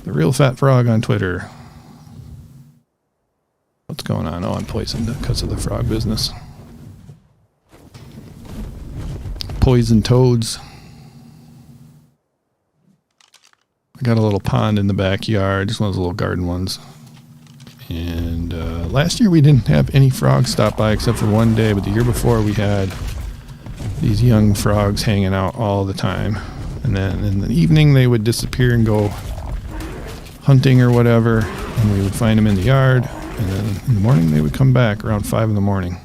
The real Fat Frog on Twitter. What's going on? Oh, I'm poisoned because of the frog business. Poison toads. I got a little pond in the backyard, just one of those little garden ones. And last year we didn't have any frogs stop by except for one day, but the year before we had these young frogs hanging out all the time. And then in the evening they would disappear and go hunting or whatever, and we would find them in the yard, and then in the morning they would come back around 5 in the morning.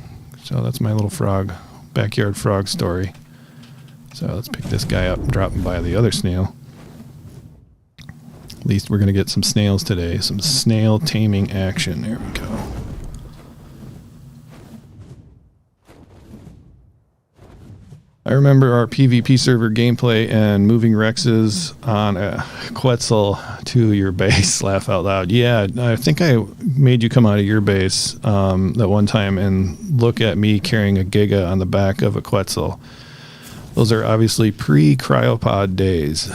So that's my little frog backyard frog story. So let's pick this guy up and drop him by the other snail. At least we're going to get some snails today. Some snail taming action. There we go. I remember our PvP server gameplay and moving Rexes on a Quetzal to your base. Laugh out loud. Yeah, I think I made you come out of your base that one time and look at me carrying a giga on the back of a Quetzal. Those are obviously pre-cryopod days.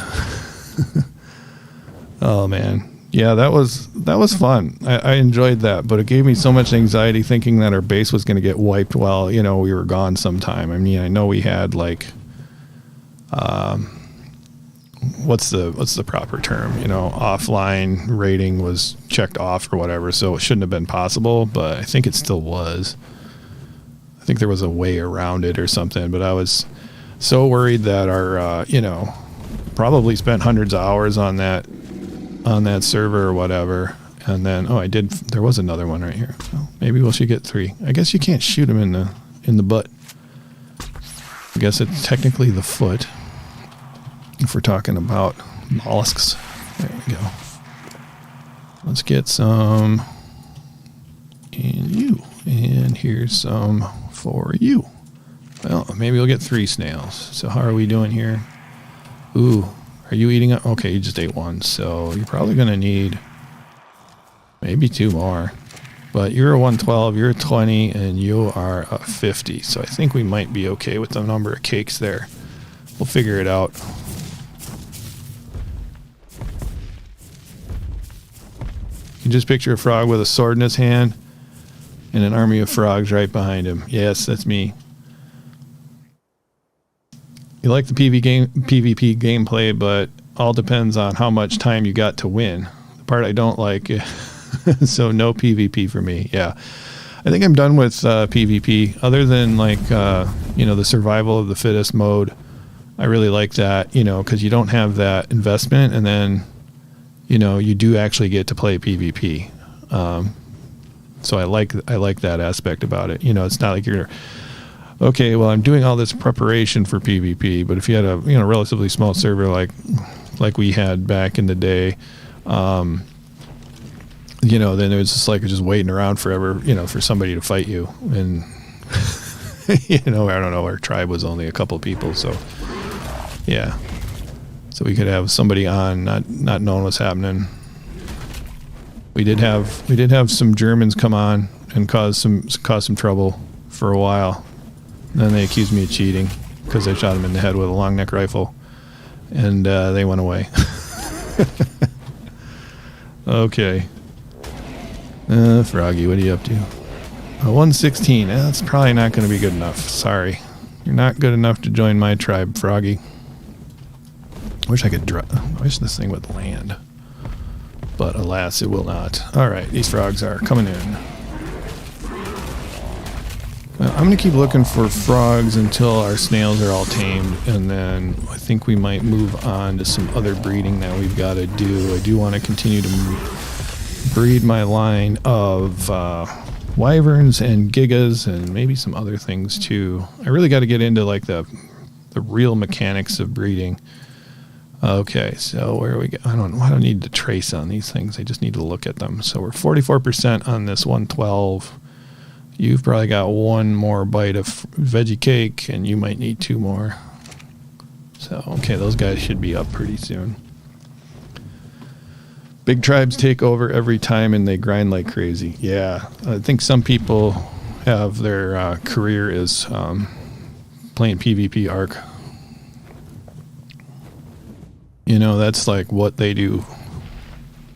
Oh man. Yeah, that was fun. I enjoyed that, but it gave me so much anxiety thinking that our base was going to get wiped while, you know, we were gone sometime. I mean, I know we had like, what's the proper term? You know, offline rating was checked off or whatever, so it shouldn't have been possible, but I think it still was. I think there was a way around it or something, but I was so worried that our, you know, probably spent hundreds of hours on that server or whatever, and then there was another one right here, so maybe we should get 3. I guess you can't shoot him in the butt. I guess it's technically the foot if we're talking about mollusks. There we go. Let's get some and you, and here's some for you. Well, maybe we'll get 3 snails. So how are we doing here? Ooh, are you eating it? Okay, you just ate 1, so you're probably going to need maybe 2 more. But you're a 112, you're a 20, and you are a 50. So I think we might be okay with the number of cakes there. We'll figure it out. You can just picture a frog with a sword in his hand and an army of frogs right behind him. Yes, that's me. You like the PvP gameplay, but all depends on how much time you got to win. The part I don't like, so no PvP for me. Yeah, I think I'm done with PvP. Other than like you know, the survival of the fittest mode, I really like that. You know, because you don't have that investment, and then you know you do actually get to play PvP. So I like that aspect about it. You know, it's not like you're okay, well, I'm doing all this preparation for PvP, but if you had a relatively small server like we had back in the day, you know, then it was just like just waiting around forever, you know, for somebody to fight you. And you know, I don't know, our tribe was only a couple people, so yeah. So we could have somebody on not knowing what's happening. We did have some Germans come on and cause some trouble for a while. Then they accused me of cheating because I shot him in the head with a long neck rifle, and they went away. Okay. Froggy, what are you up to? 116. That's probably not going to be good enough. Sorry. You're not good enough to join my tribe, Froggy. I wish this thing would land. But alas, it will not. Alright, these frogs are coming in. I'm going to keep looking for frogs until our snails are all tamed, and then I think we might move on to some other breeding that we've got to do. I do want to continue to breed my line of wyverns and gigas and maybe some other things too. I really got to get into like the real mechanics of breeding. Okay, so where we go? I don't need to trace on these things. I just need to look at them. So we're 44% on this 112. You've probably got 1 more bite of veggie cake, and you might need 2 more. So, okay, those guys should be up pretty soon. Big tribes take over every time, and they grind like crazy. Yeah, I think some people have their career is playing PvP Ark. You know, that's like what they do.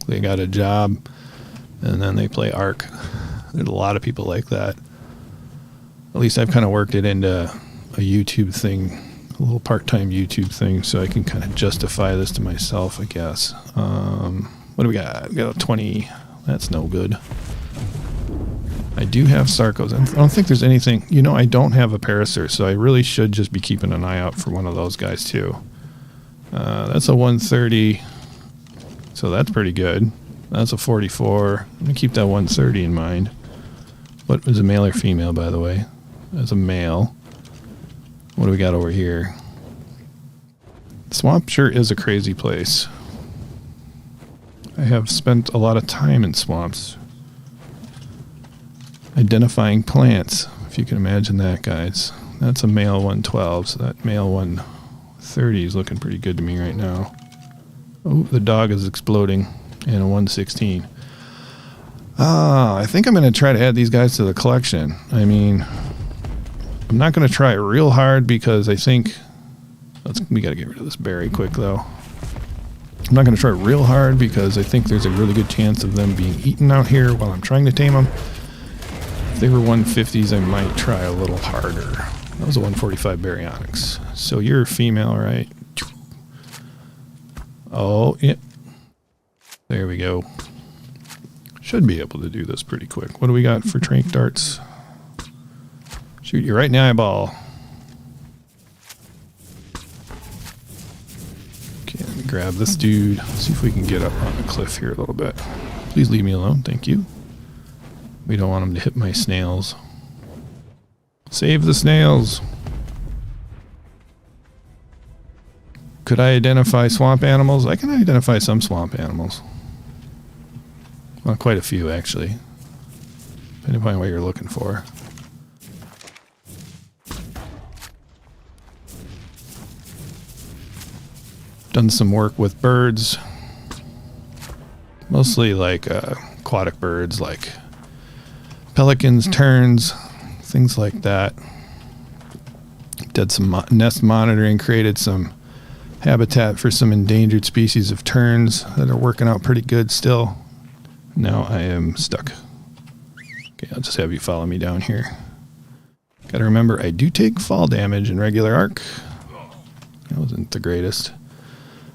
They got a job, and then they play Ark. There's a lot of people like that. At least I've kind of worked it into a YouTube thing, a little part-time YouTube thing, so I can kind of justify this to myself, I guess. What do we got? We got a 20. That's no good. I do have Sarcos. I don't think there's anything. You know, I don't have a Paracer, so I really should just be keeping an eye out for one of those guys, too. That's a 130, so that's pretty good. That's a 44. I'm going to keep that 130 in mind. What is a male or female, by the way? That's a male. What do we got over here? Swamp sure is a crazy place. I have spent a lot of time in swamps. Identifying plants, if you can imagine that, guys. That's a male 112, so that male 130 is looking pretty good to me right now. Oh, the dog is exploding, and a 116. I think I'm going to try to add these guys to the collection. I mean, I'm not going to try real hard because I think... we got to get rid of this berry quick, though. I'm not going to try real hard because I think there's a really good chance of them being eaten out here while I'm trying to tame them. If they were 150s, I might try a little harder. That was a 145 baryonyx. So you're a female, right? Oh, yeah. There we go. Should be able to do this pretty quick. What do we got for trank darts? Shoot you right in the eyeball. Okay, let me grab this dude. See if we can get up on the cliff here a little bit. Please leave me alone. Thank you. We don't want him to hit my snails. Save the snails. Could I identify swamp animals? I can identify some swamp animals. Well, quite a few, actually. Depending upon what you're looking for. Done some work with birds. Mostly like aquatic birds, like pelicans, terns, things like that. Did some nest monitoring, created some habitat for some endangered species of terns that are working out pretty good still. Now I am stuck. Okay, I'll just have you follow me down here. Gotta remember, I do take fall damage in regular Ark. That wasn't the greatest.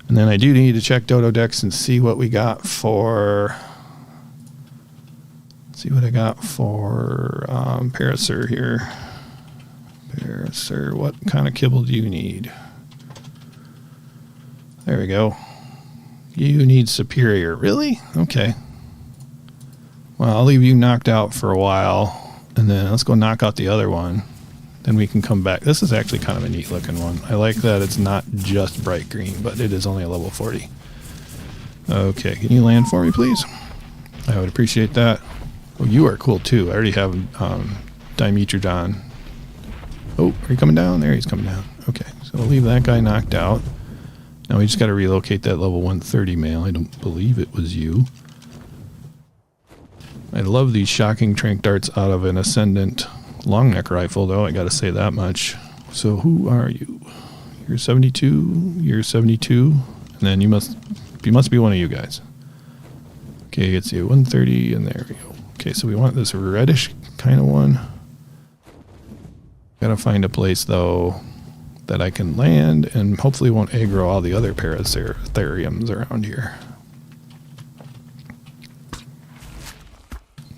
And then I do need to check Dodo Decks and see what we got for... see what I got for Paracer here. Paracer, what kind of kibble do you need? There we go. You need superior. Really? Okay. Well, I'll leave you knocked out for a while, and then let's go knock out the other one. Then we can come back. This is actually kind of a neat looking one. I like that it's not just bright green, but it is only a level 40. Okay, can you land for me, please? I would appreciate that. Oh, you are cool too. I already have Dimetrodon. Oh, are you coming down? There he's coming down. Okay, so we'll leave that guy knocked out. Now we just got to relocate that level 130 male. I don't believe it was you. I love these shocking trank darts out of an Ascendant long neck rifle, though. I got to say that much. So who are you? You're 72. You're 72. And then you must be one of you guys. Okay, it's you 130, and there we go. Okay, so we want this reddish kind of one. Gotta find a place, though, that I can land and hopefully won't aggro all the other paraceratheriums around here.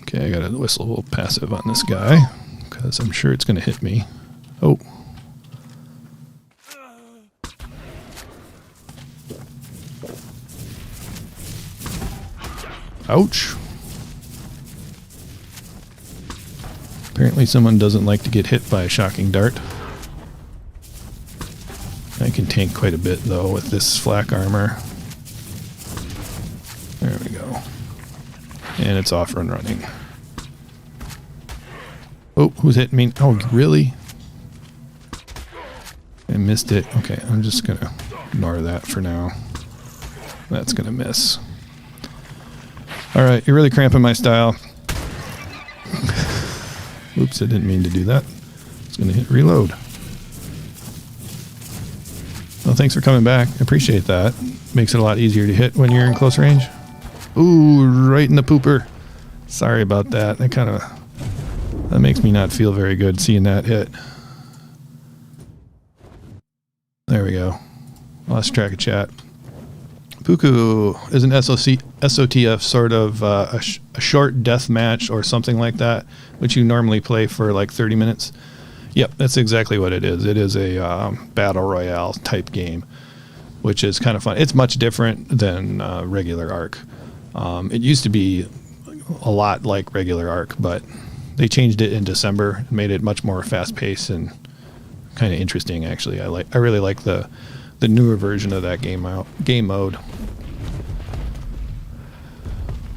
Okay, I got to whistle a little passive on this guy because I'm sure it's going to hit me. Oh. Ouch. Apparently someone doesn't like to get hit by a shocking dart. I can tank quite a bit, though, with this flak armor. There we go. And it's off and running. Oh, who's hitting me? Oh, really? I missed it. Okay, I'm just going to ignore that for now. That's going to miss. All right, you're really cramping my style. Oops, I didn't mean to do that. It's going to hit reload. Well, thanks for coming back. I appreciate that. Makes it a lot easier to hit when you're in close range. Ooh, right in the pooper. Sorry about that. That makes me not feel very good seeing that hit. There we go. Lost track of chat. Puku is an SOTF sort of a short death match or something like that, which you normally play for like 30 minutes. Yep, that's exactly what it is. It is a battle royale type game, which is kind of fun. It's much different than regular Ark. It used to be a lot like regular Ark, but they changed it in December and made it much more fast-paced and kind of interesting, actually. I really like the newer version of that game mode.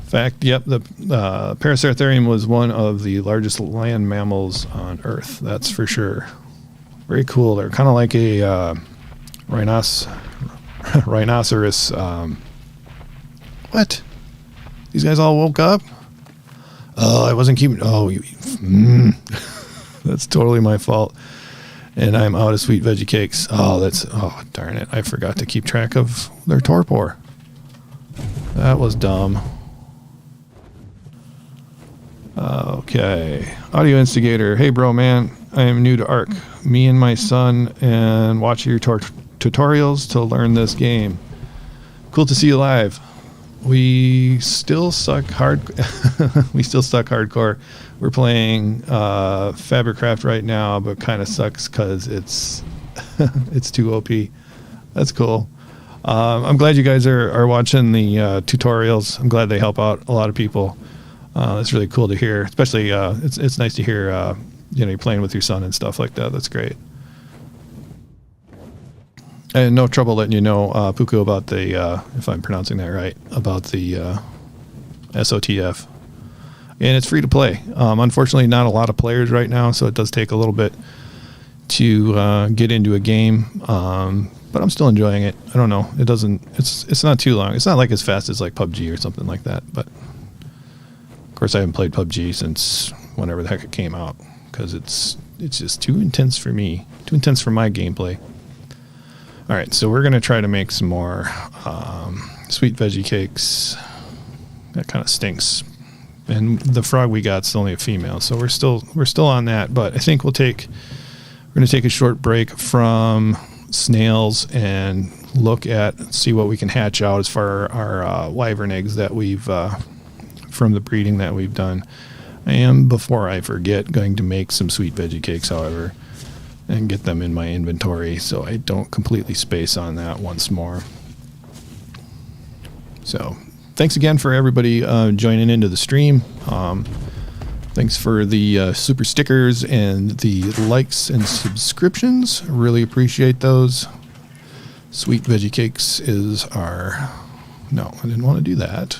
In fact, yep, the paraceratherium was one of the largest land mammals on Earth. That's for sure. Very cool. They're kind of like a rhinoceros. What? These guys all woke up? Oh, I wasn't keeping. Oh, that's totally my fault. And I'm out of sweet veggie cakes. Oh, darn it. I forgot to keep track of their torpor. That was dumb. Okay. Audio Instigator. Hey, bro, man. I am new to Ark. Me and my son and watch your tutorials to learn this game. Cool to see you live. We still suck hardcore. We're playing Fabricraft right now, but kind of sucks because it's it's too OP. That's cool. I'm glad you guys are watching the tutorials. I'm glad they help out a lot of people. It's really cool to hear, especially it's nice to hear you're playing with your son and stuff like that. That's great. And no trouble letting you know, Puku, about the if I'm pronouncing that right, about the SOTF. And it's free to play. Unfortunately, not a lot of players right now, so it does take a little bit to get into a game. But I'm still enjoying it. I don't know. It's not too long. It's not like as fast as like PUBG or something like that. But of course, I haven't played PUBG since whenever the heck it came out, because it's just too intense for me. Too intense for my gameplay. All right, so we're gonna try to make some more sweet veggie cakes. That kind of stinks. And the frog we got's only a female, so we're still on that. But I think we're gonna take a short break from snails and see what we can hatch out as far our wyvern eggs that we've from the breeding that we've done. I am, before I forget, going to make some sweet veggie cakes, however, and get them in my inventory so I don't completely space on that once more. So thanks again for everybody joining into the stream. Thanks for the super stickers and the likes and subscriptions. Really appreciate those. Sweet veggie cakes is our... No, I didn't want to do that.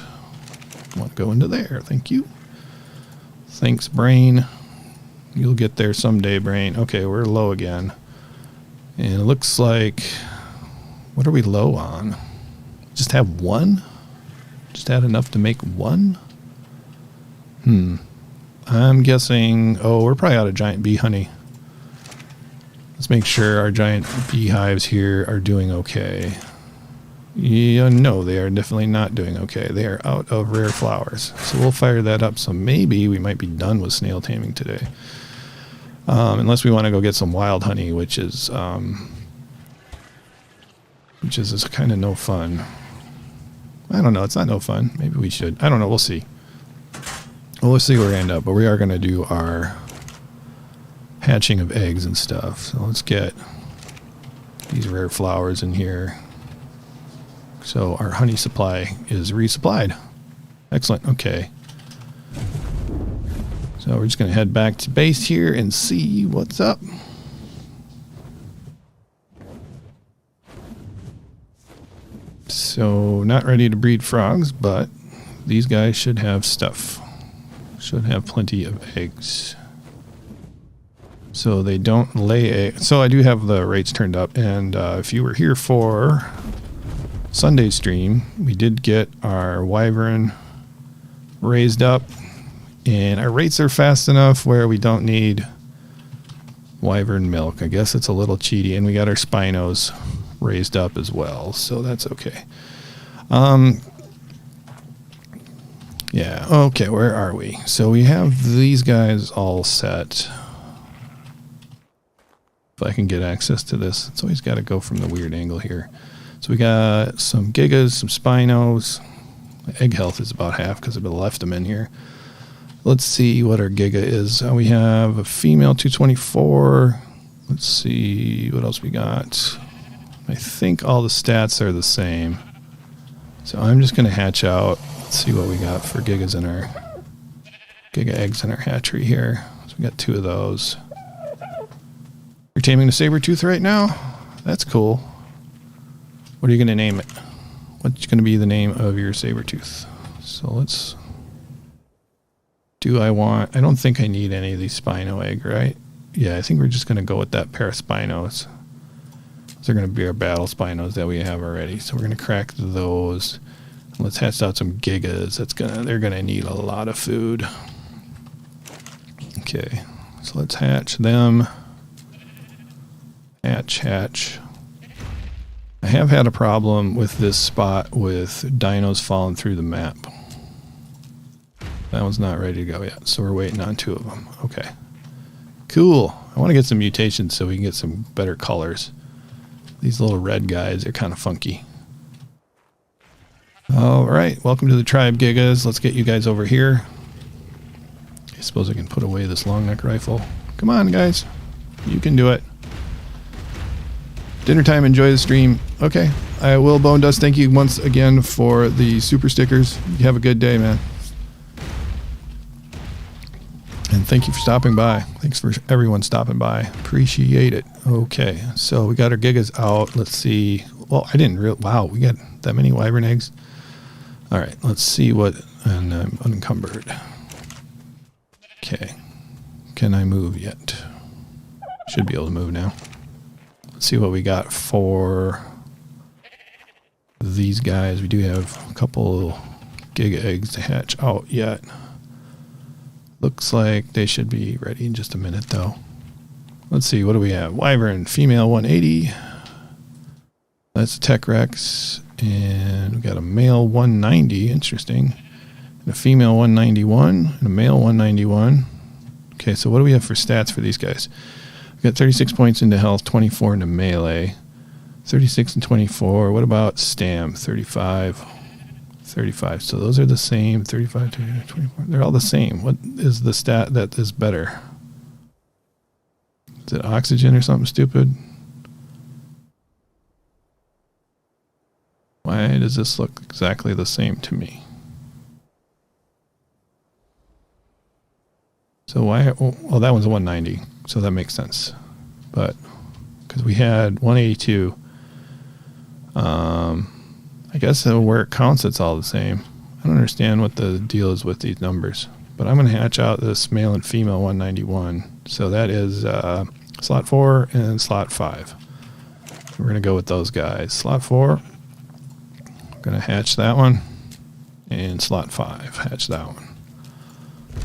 I want to go into there. Thank you. Thanks, Brain. You'll get there someday, Brain. Okay, we're low again. And it looks like... What are we low on? Just have one? Just had enough to make one? I'm guessing... Oh, we're probably out of giant bee honey. Let's make sure our giant beehives here are doing okay. Yeah, no, they are definitely not doing okay. They are out of rare flowers. So we'll fire that up. So maybe we might be done with snail taming today. Unless we want to go get some wild honey, which is kind of no fun. I don't know. It's not no fun. Maybe we should. I don't know. We'll see. We'll see where we end up. But we are going to do our hatching of eggs and stuff. So let's get these rare flowers in here. So our honey supply is resupplied. Excellent. Okay. So we're just going to head back to base here and see what's up. So not ready to breed frogs, but these guys should have stuff. Should have plenty of eggs. So they don't lay eggs. So I do have the rates turned up. And if you were here for Sunday stream, we did get our wyvern raised up. And our rates are fast enough where we don't need wyvern milk. I guess it's a little cheaty. And we got our spinos raised up as well. So that's okay. Yeah. Okay, where are we? So we have these guys all set. If I can get access to this. It's always got to go from the weird angle here. So we got some gigas, some spinos. The egg health is about half because I've left them in here. Let's see what our giga is. We have a female 224. Let's see what else we got. I think all the stats are the same. So I'm just going to hatch out. Let's see what we got for gigas in our giga eggs in our hatchery here. So we got 2 of those. You're taming the saber-tooth right now? That's cool. What are you going to name it? What's going to be the name of your saber-tooth? So let's... I don't think I need any of these Spino egg, right? Yeah, I think we're just going to go with that pair of Spinos. They're going to be our battle Spinos that we have already. So we're going to crack those. Let's hatch out some gigas. They're going to need a lot of food. Okay, so let's hatch them. Hatch. I have had a problem with this spot with dinos falling through the map. That one's not ready to go yet, so we're waiting on 2 of them. Okay. Cool. I want to get some mutations so we can get some better colors. These little red guys are kind of funky. Alright, welcome to the tribe, Gigas. Let's get you guys over here. I suppose I can put away this long neck rifle. Come on, guys. You can do it. Dinner time, enjoy the stream. Okay, I will. Bone Dust, thank you once again for the super stickers. You have a good day, man. And thank you for stopping by. Thanks for everyone stopping by. Appreciate it. Okay, so we got our gigas out. Let's see. Well, I didn't real. Wow, we got that many wyvern eggs. All right, let's see what. And I'm unencumbered. Okay, can I move yet? Should be able to move now. Let's see what we got for these guys. We do have a couple giga eggs to hatch out yet. Looks like they should be ready in just a minute, though. Let's see, what do we have? Wyvern, female 180. That's Tech Rex. And we got a male 190, interesting. And a female 191, and a male 191. Okay, so what do we have for stats for these guys? We got 36 points into health, 24 into melee. 36 and 24. What about stam? 35. 35. So those are the same. 35 to 24. They're all the same. What is the stat that is better? Is it oxygen or something stupid? Why does this look exactly the same to me? So why? Well, that one's a 190. So that makes sense. But because we had 182. I guess where it counts, it's all the same. I don't understand what the deal is with these numbers. But I'm going to hatch out this male and female 191. So that is slot 4 and slot 5. We're going to go with those guys. Slot 4, we're going to hatch that one. And slot 5, hatch that one.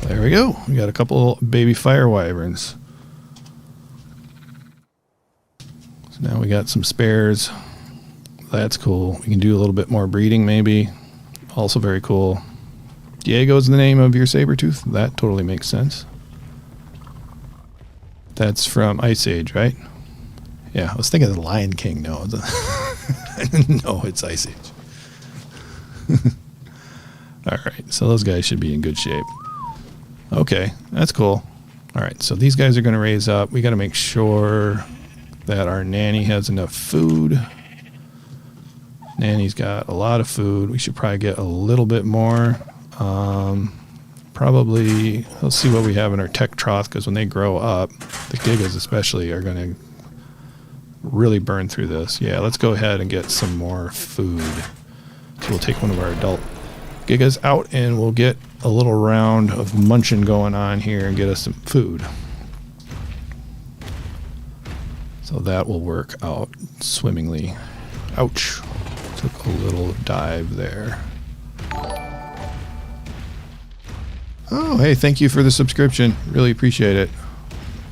There we go. We got a couple baby fire wyverns. So now we got some spares. That's cool. We can do a little bit more breeding maybe. Also very cool. Diego's the name of your saber-tooth. That totally makes sense. That's from Ice Age, right? Yeah, I was thinking of the Lion King. No, no, it's Ice Age. All right, so those guys should be in good shape. Okay, that's cool. All right, so these guys are going to raise up. We got to make sure that our nanny has enough food. Nanny's got a lot of food. We should probably get a little bit more. Probably, let's see what we have in our tech trough, because when they grow up, the gigas especially are going to really burn through this. Yeah, let's go ahead and get some more food. So we'll take one of our adult gigas out and we'll get a little round of munching going on here and get us some food. So that will work out swimmingly. Ouch. Took a little dive there. Oh, hey, thank you for the subscription. Really appreciate it.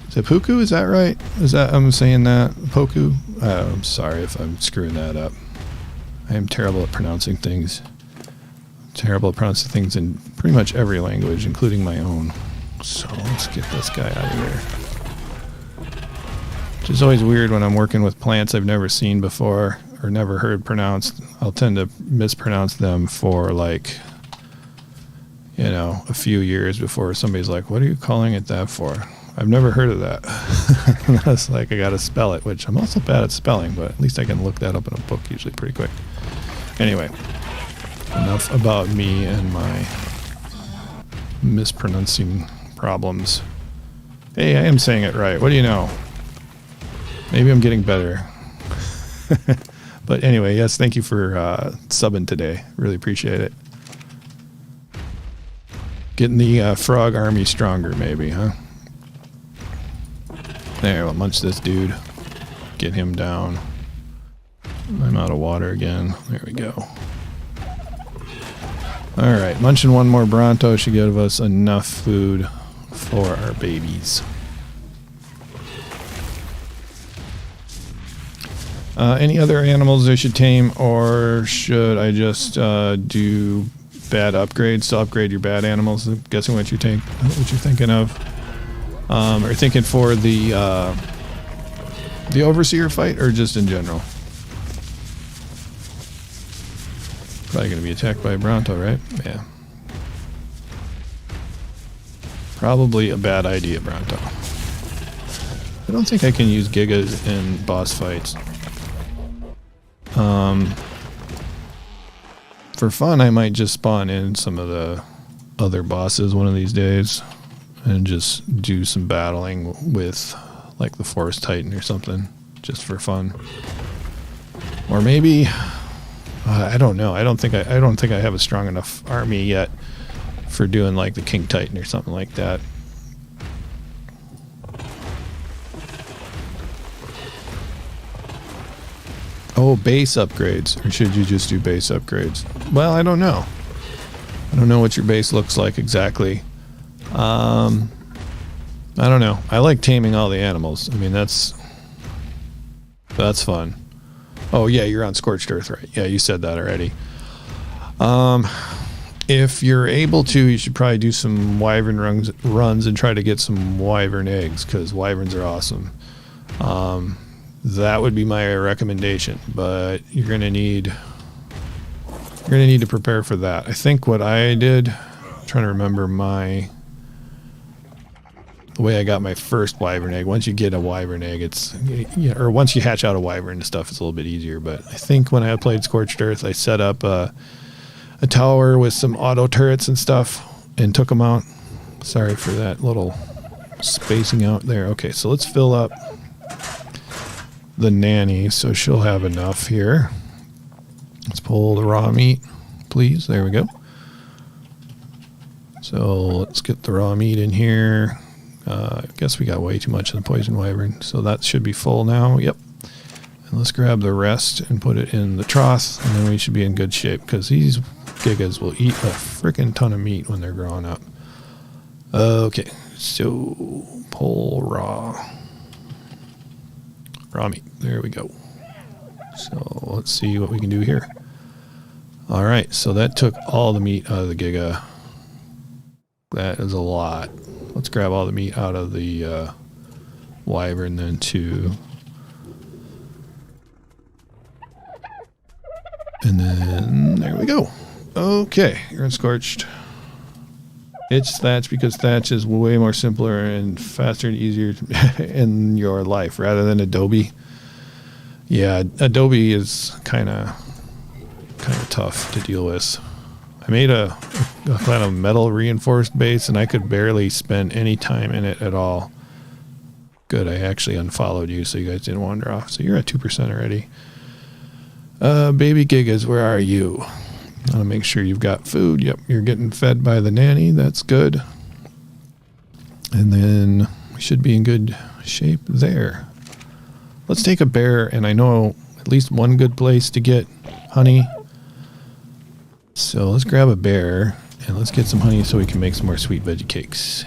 Is it Puku? Is that right? Is that, I'm saying that? Poku? I'm sorry if I'm screwing that up. I am terrible at pronouncing things. Terrible at pronouncing things in pretty much every language, including my own. So let's get this guy out of here. Which is always weird when I'm working with plants I've never seen before or never heard pronounced. I'll tend to mispronounce them for like, you know, a few years before somebody's like, what are you calling it that for? I've never heard of that. That's like, I got to spell it, which I'm also bad at spelling, but at least I can look that up in a book usually pretty quick. Anyway, enough about me and my mispronouncing problems. Hey, I am saying it right. What do you know? Maybe I'm getting better. But anyway, yes, thank you for subbing today. Really appreciate it. Getting the frog army stronger, maybe, huh? There, we'll munch this dude. Get him down. I'm out of water again. There we go. Alright, munching one more Bronto should give us enough food for our babies. Any other animals I should tame, or should I just do bad upgrades to upgrade your bad animals? I'm guessing what you're thinking of. Are you thinking for the overseer fight, or just in general? Probably going to be attacked by a Bronto, right? Yeah. Probably a bad idea, Bronto. I don't think I can use gigas in boss fights. For fun, I might just spawn in some of the other bosses one of these days and just do some battling with like the Forest Titan or something, just for fun. Or maybe I don't know. I don't think I have a strong enough army yet for doing like the King Titan or something like that. Oh, base upgrades. Or should you just do base upgrades? Well, I don't know. I don't know what your base looks like exactly. I don't know. I like taming all the animals. I mean, that's fun. Oh, yeah, you're on Scorched Earth, right? Yeah, you said that already. If you're able to, you should probably do some wyvern runs and try to get some wyvern eggs, because wyverns are awesome. That would be my recommendation, but you're gonna need to prepare for that. I think what I did, I'm trying to remember the way I got my first wyvern egg. Once you get a wyvern egg, or once you hatch out a wyvern and stuff, it's a little bit easier. But I think when I played Scorched Earth, I set up a tower with some auto turrets and stuff and took them out. Sorry for that little spacing out there. Okay, so let's fill up the nanny so she'll have enough here. Let's pull the raw meat, please. There we go. So let's get the raw meat in here. I guess we got way too much of the poison wyvern, so that should be full now. Yep. And let's grab the rest and put it in the trough, and then we should be in good shape, because these gigas will eat a freaking ton of meat when they're growing up. Okay, so pull raw meat. There we go. So let's see what we can do here. All right, so that took all the meat out of the giga. That is a lot. Let's grab all the meat out of the wyvern then too. And then there we go. Okay, you're in Scorched. It's Thatch, because Thatch is way more simpler and faster and easier in your life rather than Adobe. Yeah, Adobe is kind of tough to deal with. I made a kind of metal reinforced base, and I could barely spend any time in it at all. Good, I actually unfollowed you so you guys didn't wander off. So you're at 2% already. Baby Gigas, where are you? I want to make sure you've got food. Yep, you're getting fed by the nanny. That's good. And then we should be in good shape there. Let's take a bear, and I know at least one good place to get honey. So let's grab a bear, and let's get some honey so we can make some more sweet veggie cakes.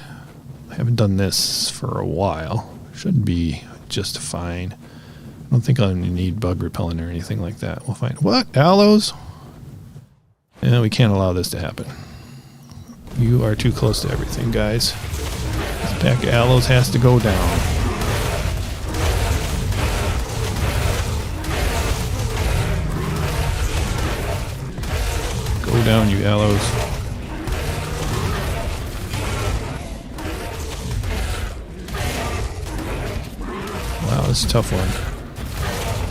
I haven't done this for a while. Should be just fine. I don't think I'll need bug repellent or anything like that. We'll find... What? Aloes? Yeah, we can't allow this to happen. You are too close to everything, guys. This pack of aloes has to go down. Go down, you aloes. Wow, this is a tough one.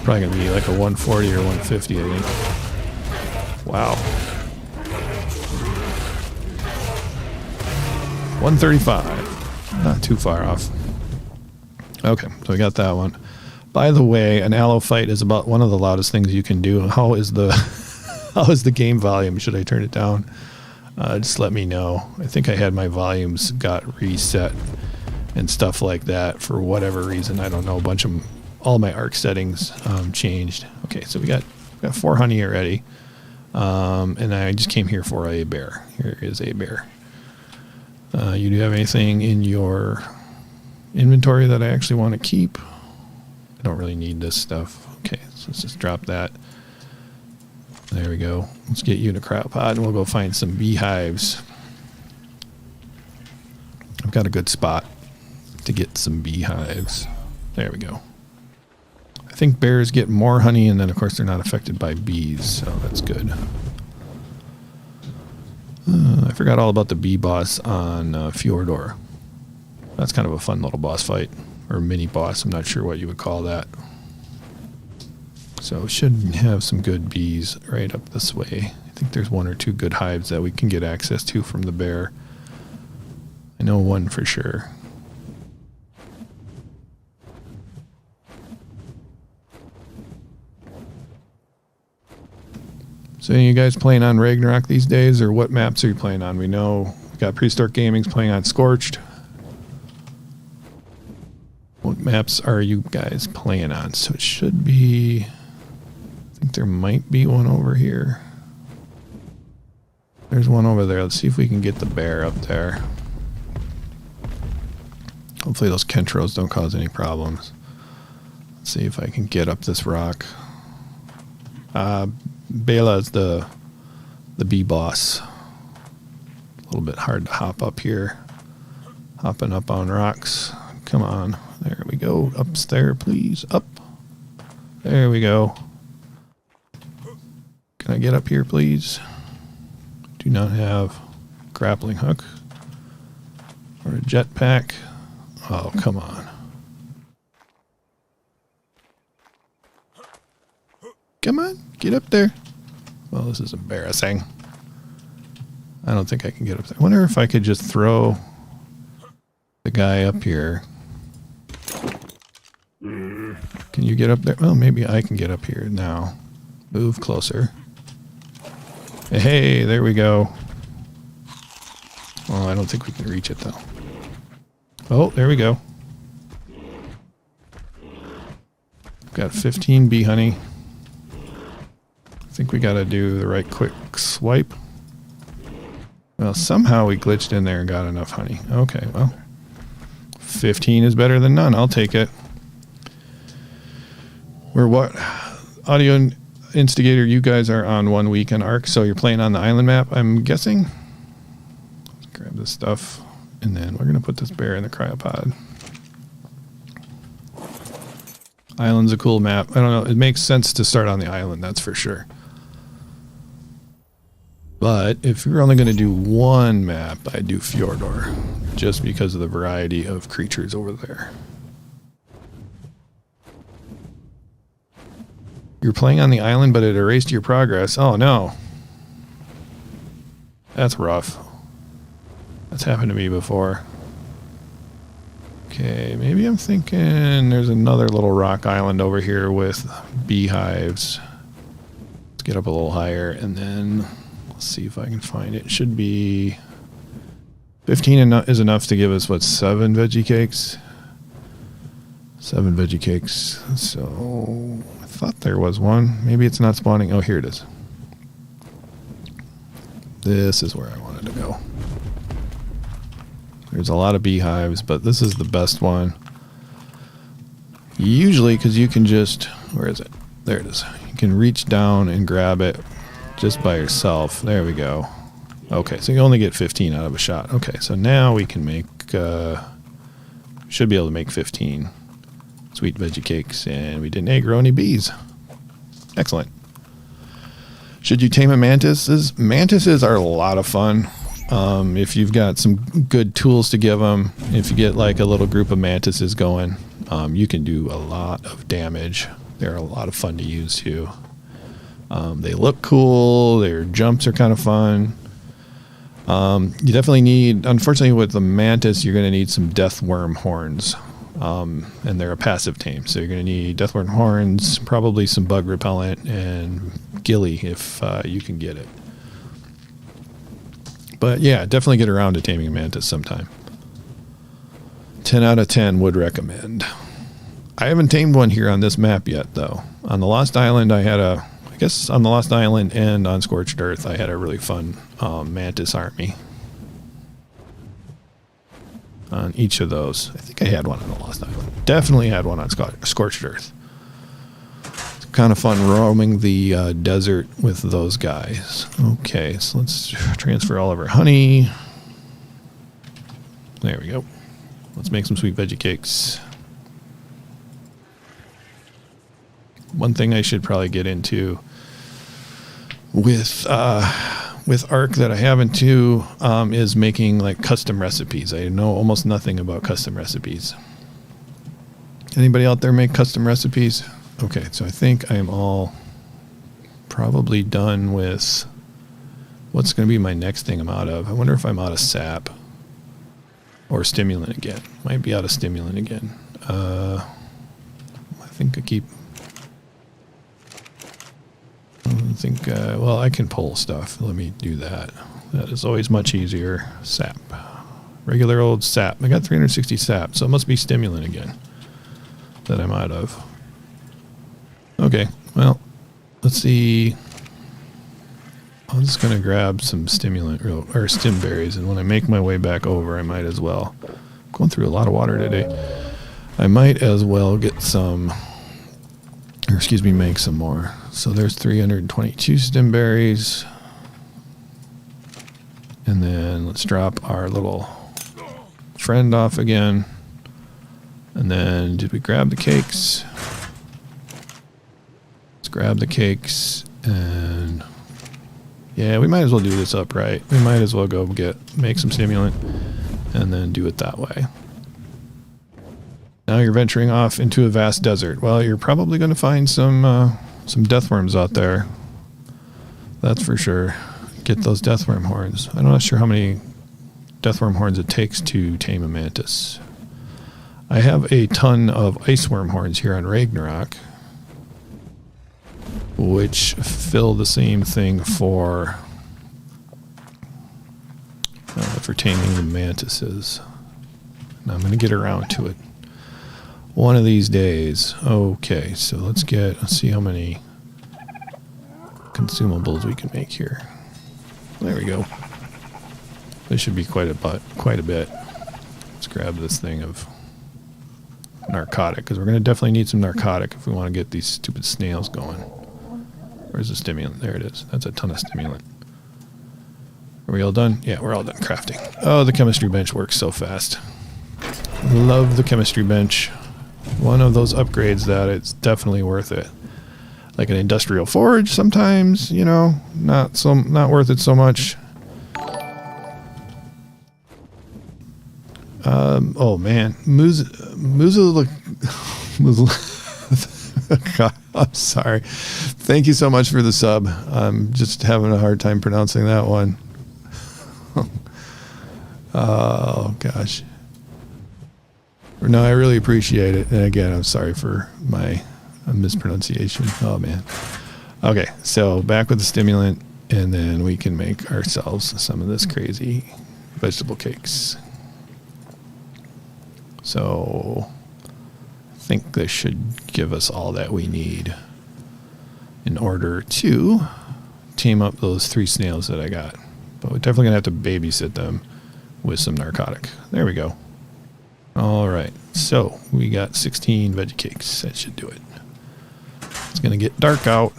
Probably going to be like a 140 or 150, I think. Wow. 135. Not too far off. Okay, so we got that one. By the way, an aloe fight is about one of the loudest things you can do. How is the how is the game volume? Should I turn it down? Just let me know. I think I had my volumes got reset and stuff like that for whatever reason. I don't know. A bunch of all my Ark settings changed. Okay, so we got 4 honey already, and I just came here for a bear. Here is a bear. You do have anything in your inventory that I actually want to keep? I don't really need this stuff. Okay, so let's just drop that. There we go. Let's get you in a cryopod and we'll go find some beehives. I've got a good spot to get some beehives. There we go. I think bears get more honey, and then of course they're not affected by bees, so that's good. I forgot all about the bee boss on Fjordor. That's kind of a fun little boss fight, or mini boss. I'm not sure what you would call that. So should have some good bees right up this way. I think there's 1 or 2 good hives that we can get access to from the bear. I know one for sure. So you guys playing on Ragnarok these days, or what maps are you playing on? We know we've got Prehistoric Gaming's playing on Scorched. What maps are you guys playing on? So it should be... I think there might be one over here. There's one over there. Let's see if we can get the bear up there. Hopefully those Kentros don't cause any problems. Let's see if I can get up this rock. Bela is the bee boss. A little bit hard to hop up here. Hopping up on rocks. Come on. There we go. Up there, please. Up. There we go. Can I get up here, please? Do not have grappling hook or a jetpack. Oh, come on. Come on, get up there. Well, this is embarrassing. I don't think I can get up there. I wonder if I could just throw the guy up here. Can you get up there? Well, maybe I can get up here now. Move closer. Hey, there we go. Well, I don't think we can reach it, though. Oh, there we go. Got 15 bee honey. I think we got to do the right quick swipe. Well, somehow we glitched in there and got enough honey. Okay, well. 15 is better than none. I'll take it. We're what? Audio Instigator, you guys are on 1 week in Ark, so you're playing on the island map, I'm guessing. Let's grab this stuff, and then we're going to put this bear in the cryopod. Island's a cool map. I don't know. It makes sense to start on the island, that's for sure. But if you're only going to do one map, I'd do Fjordor, just because of the variety of creatures over there. You're playing on the island, but it erased your progress. Oh, no. That's rough. That's happened to me before. Okay, maybe I'm thinking there's another little rock island over here with beehives. Let's get up a little higher, and then let's see if I can find it. It should be 15 is enough to give us, what, 7 veggie cakes? 7 veggie cakes. So I thought there was one. Maybe it's not spawning. Oh, here it is. This is where I wanted to go. There's a lot of beehives, but this is the best one. Usually, because you can just... Where is it? There it is. You can reach down and grab it just by yourself. There we go. Okay, so you only get 15 out of a shot. Okay, so now we can make... should be able to make 15 sweet veggie cakes, and we didn't grow any bees. Excellent. Should you tame a mantises? Mantises are a lot of fun. If you've got some good tools to give them, if you get like a little group of mantises going, you can do a lot of damage. They're a lot of fun to use too. They look cool. Their jumps are kind of fun. You definitely need, unfortunately with the mantis, you're going to need some death worm horns. and they're a passive tame. So you're going to need deathworm horns, probably some bug repellent, and gilly if you can get it. But yeah, definitely get around to taming a mantis sometime. 10 out of 10 would recommend. I haven't tamed one here on this map yet, though. On the Lost Island, I guess on the Lost Island and on Scorched Earth, I had a really fun mantis army. On each of those. I think I had one on the Lost Island. Definitely had one on Scorched Earth. It's kind of fun roaming the desert with those guys. Okay, so let's transfer all of our honey. There we go. Let's make some sweet veggie cakes. One thing I should probably get into with Ark that I haven't too is making like custom recipes. I know almost nothing about custom recipes. Anybody out there make custom recipes? Okay, so I think I am all probably done with what's going to be my next thing I'm out of. I wonder if I'm out of sap or stimulant again. Might be out of stimulant again. I think well, I can pull stuff. Let me do that. That is always much easier. Sap. Regular old sap. I got 360 sap, so it must be stimulant again that I'm out of. Okay, well, let's see. I'm just going to grab some stimulant, or stim berries, and when I make my way back over, I might as well. I'm going through a lot of water today. I might as well get some, or excuse me, make some more. So there's 322 stim berries. And then let's drop our little friend off again. And then did we grab the cakes? Let's grab the cakes and yeah, we might as well do this upright. We might as well go make some stimulant and then do it that way. Now you're venturing off into a vast desert. Well, you're probably going to find some deathworms out there. That's for sure. Get those deathworm horns. I'm not sure how many deathworm horns it takes to tame a mantis. I have a ton of iceworm horns here on Ragnarok, which fill the same thing for taming the mantises. Now I'm going to get around to it one of these days. Okay, so let's see how many consumables we can make here. There we go. This should be quite a bit. Let's grab this thing of narcotic, because we're going to definitely need some narcotic if we want to get these stupid snails going. Where's the stimulant? There it is. That's a ton of stimulant. Are we all done? Yeah, we're all done crafting. Oh, the chemistry bench works so fast. Love the chemistry bench. One of those upgrades that it's definitely worth it. Like an industrial forge sometimes, you know, not worth it so much. Oh man, God, I'm sorry. Thank you so much for the sub. I'm just having a hard time pronouncing that one. Oh gosh. No, I really appreciate it. And again, I'm sorry for my mispronunciation. Oh man. Okay, so back with the stimulant, and then we can make ourselves some of this crazy vegetable cakes. So I think this should give us all that we need in order to tame up those 3 snails that I got. But we're definitely going to have to babysit them with some narcotic. There we go. All right, so we got 16 veggie cakes. That should do it. It's going to get dark out.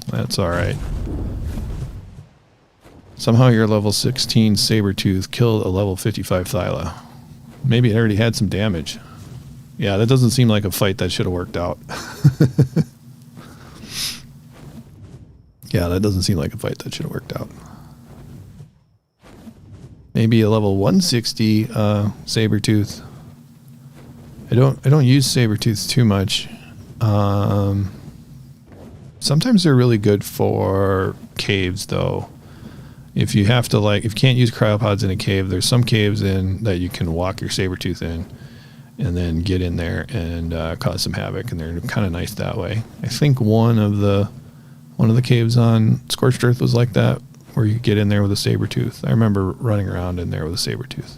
That's all right. Somehow your level 16 Sabertooth killed a level 55 Thyla. Maybe it already had some damage. Yeah, that doesn't seem like a fight that should have worked out. Yeah, that doesn't seem like a fight that should have worked out. Maybe a level 160 Sabertooth. I don't use Sabertooths too much. Sometimes they're really good for caves though. If you have to if you can't use cryopods in a cave, there's some caves that you can walk your Sabertooth in, and then get in there and cause some havoc, and they're kind of nice that way. I think one of the caves on Scorched Earth was like that, where you get in there with a saber tooth. I remember running around in there with a saber tooth.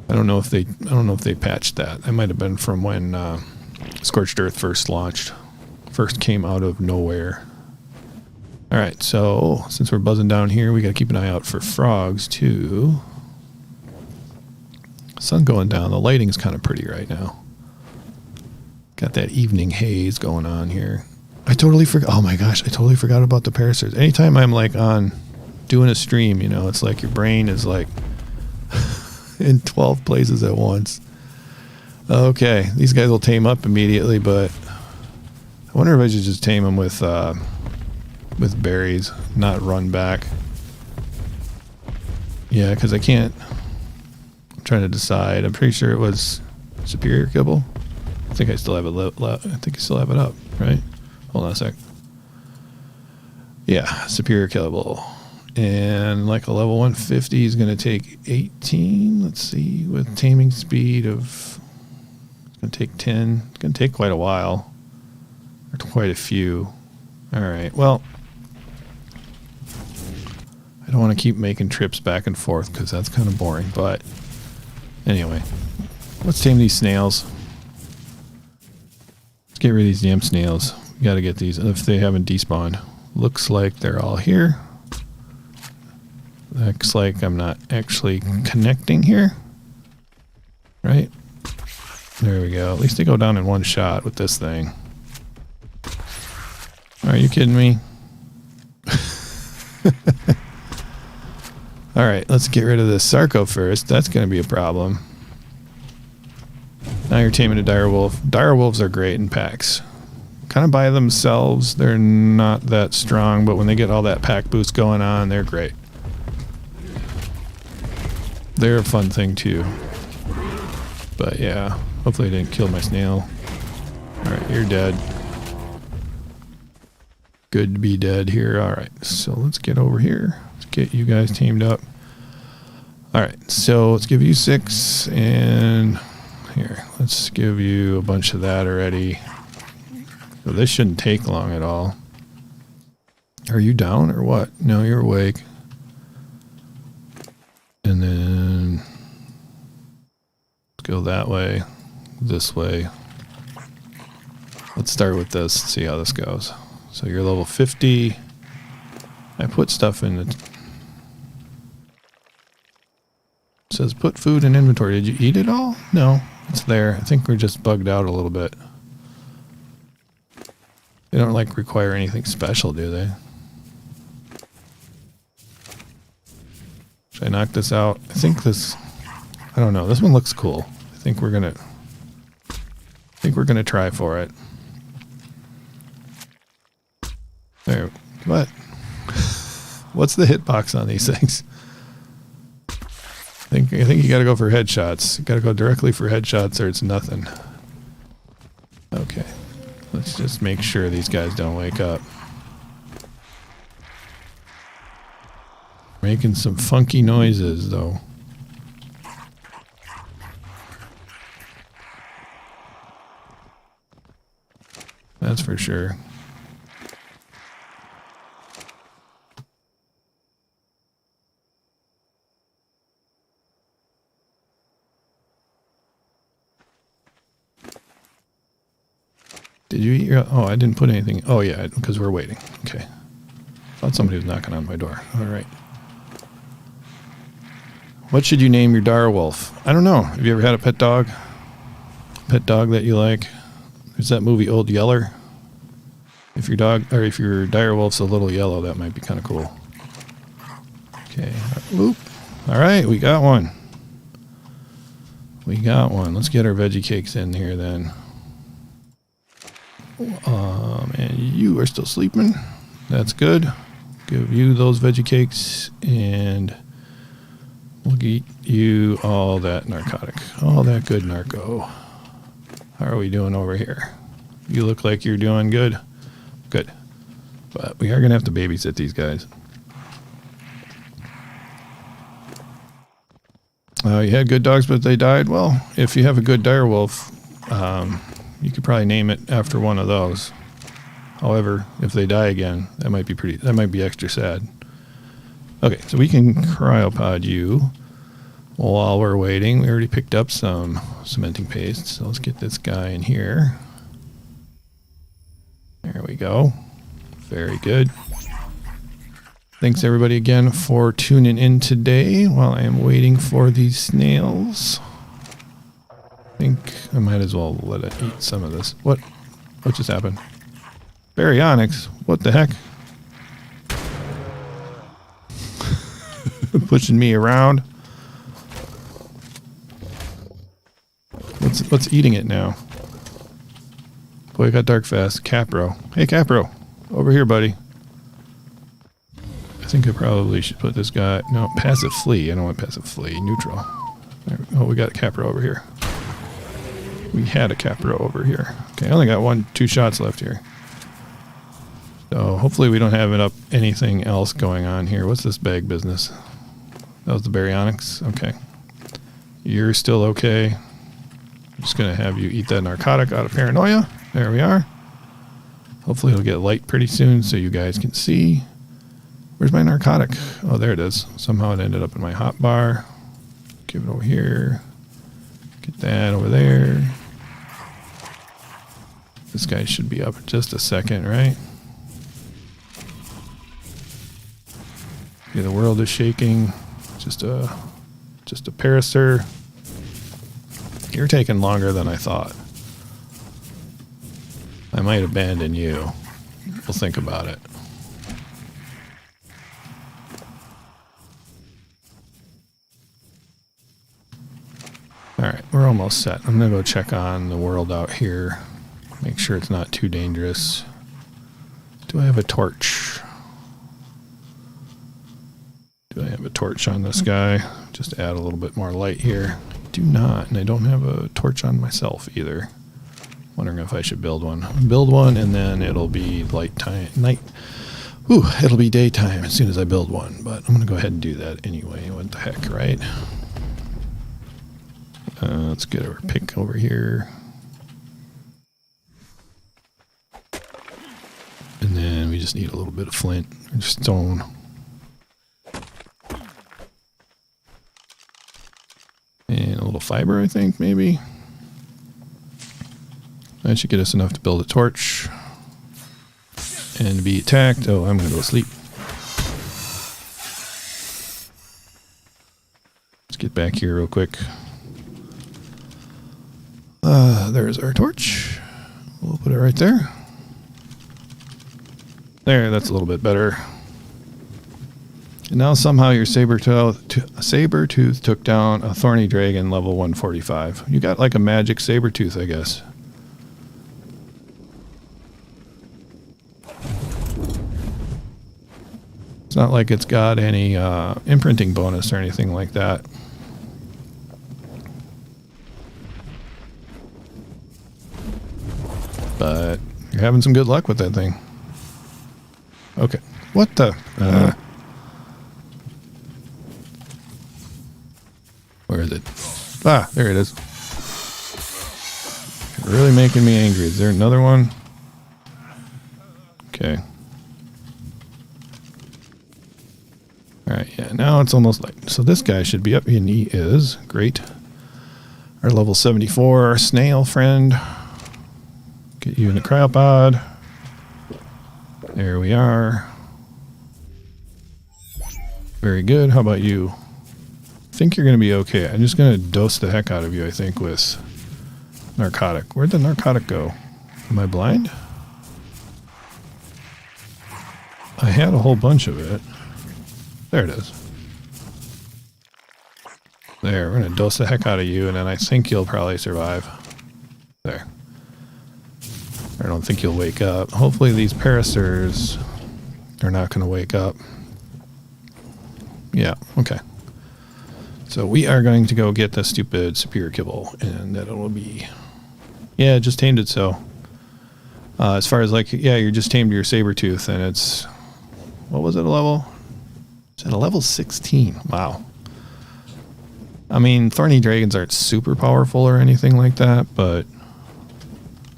I don't know if they patched that. That might have been from when Scorched Earth first came out of nowhere. All right, so since we're buzzing down here, we got to keep an eye out for frogs too. Sun going down. The lighting's kind of pretty right now. Got that evening haze going on here. I totally forgot. Oh my gosh, I totally forgot about the paraceratheriums. Anytime I'm like on doing a stream, you know, it's like your brain is like in 12 places at once. Okay, these guys will tame up immediately, but I wonder if I should just tame them with berries, not run back. Yeah, because I can't. I'm trying to decide. I'm pretty sure it was superior kibble. I think I still have it. I think I still have it up, right? Hold on a sec. Yeah, superior kibble. And like a level 150 is going to take 18. Let's see, with taming speed of, it's going to take 10. It's going to take quite a while. Or quite a few. All right, well, I don't want to keep making trips back and forth because that's kind of boring. But anyway, let's tame these snails. Let's get rid of these damn snails. We got to get these if they haven't despawned. Looks like they're all here. Looks like I'm not actually connecting here. Right? There we go. At least they go down in one shot with this thing. Are you kidding me? Alright, let's get rid of this Sarco first. That's going to be a problem. Now you're taming a direwolf. Direwolves are great in packs. Kind of by themselves, they're not that strong, but when they get all that pack boost going on, they're great. They're a fun thing too. But yeah, hopefully I didn't kill my snail. Alright, you're dead. Good to be dead here. Alright, so let's get over here. Let's get you guys tamed up. Alright, so let's give you 6, and here, let's give you a bunch of that already. So this shouldn't take long at all. Are you down or what? No, you're awake. And then let's go that way, this way. Let's start with this, see how this goes. So you're level 50. I put stuff in it. It says put food in inventory. Did you eat it all? No, it's there. I think we're just bugged out a little bit. They don't like require anything special, do they? Should I knock this out? I think this, I don't know. This one looks cool. I think we're gonna try for it. There. What? What's the hitbox on these things? I think you got to go for headshots. You got to go directly for headshots, or it's nothing. Okay. Let's just make sure these guys don't wake up. Making some funky noises, though. That's for sure. Did you eat your... Oh, I didn't put anything... Oh, yeah, because we're waiting. Okay. Thought somebody was knocking on my door. All right. What should you name your direwolf? I don't know. Have you ever had a pet dog? Pet dog that you like? There's that movie Old Yeller. If your dog... Or if your direwolf's a little yellow, that might be kind of cool. Okay. Oop. All right, we got one. We got one. Let's get our veggie cakes in here then. And you are still sleeping. That's good. Give you those veggie cakes, and we'll get you all that narcotic. All that good narco. How are we doing over here? You look like you're doing good. Good. But we are going to have to babysit these guys. You had good dogs, but they died. Well, if you have a good direwolf, you could probably name it after one of those. However, if they die again, that might be extra sad. Okay, so we can cryopod you while we're waiting. We already picked up some cementing paste, so let's get this guy in here. There we go. Very good. Thanks everybody again for tuning in today while I am waiting for these snails. I think I might as well let it eat some of this. What just happened? Baryonyx? What the heck? Pushing me around. What's eating it now? Boy, it got dark fast. Capro. Hey Capro, over here, buddy. I think I probably should put this guy. No, passive flee. I don't want passive flee. Neutral. Oh, we got a Capro over here. We had a Capro over here. Okay, I only got 2 shots left here. So hopefully we don't have anything else going on here. What's this bag business? That was the Baryonyx. Okay. You're still okay. I'm just going to have you eat that narcotic out of paranoia. There we are. Hopefully it'll get light pretty soon so you guys can see. Where's my narcotic? Oh, there it is. Somehow it ended up in my hotbar. Give it over here. Get that over there. This guy should be up in just a second, right? Yeah, the world is shaking. Just a paracer. You're taking longer than I thought. I might abandon you. We'll think about it. Alright, we're almost set. I'm going to go check on the world out here. Make sure it's not too dangerous. Do I have a torch? Do I have a torch on this guy? Just add a little bit more light here. I do not, and I don't have a torch on myself either. Wondering if I should build one. Build one, and then it'll be it'll be daytime as soon as I build one. But I'm going to go ahead and do that anyway. What the heck, right? Let's get our pick over here. And then we just need a little bit of flint or stone. And a little fiber, I think, maybe. That should get us enough to build a torch. And be attacked. Oh, I'm going to go sleep. Let's get back here real quick. There's our torch. We'll put it right there. There, that's a little bit better. And now somehow your saber-tooth took down a thorny dragon level 145. You got like a magic saber-tooth, I guess. It's not like it's got any imprinting bonus or anything like that. But you're having some good luck with that thing. Okay. What the? Where is it? Ah, there it is. You're really making me angry. Is there another one? Okay. Alright, yeah, now it's almost light. So this guy should be up, and he is. Great. Our level 74 snail friend. Get you in the cryopod. There we are. Very good. How about you? I think you're going to be okay. I'm just going to dose the heck out of you, I think, with narcotic. Where'd the narcotic go? Am I blind? I had a whole bunch of it. There it is. There, we're going to dose the heck out of you, and then I think you'll probably survive. There. I don't think you'll wake up. Hopefully these paracers are not going to wake up. Yeah, okay. So we are going to go get the stupid superior kibble, and that will be... Yeah, just tamed it so. As far as like, yeah, you just tamed your saber-tooth, and it's... What was it, a level? It's at a level 16. Wow. I mean, thorny dragons aren't super powerful or anything like that, but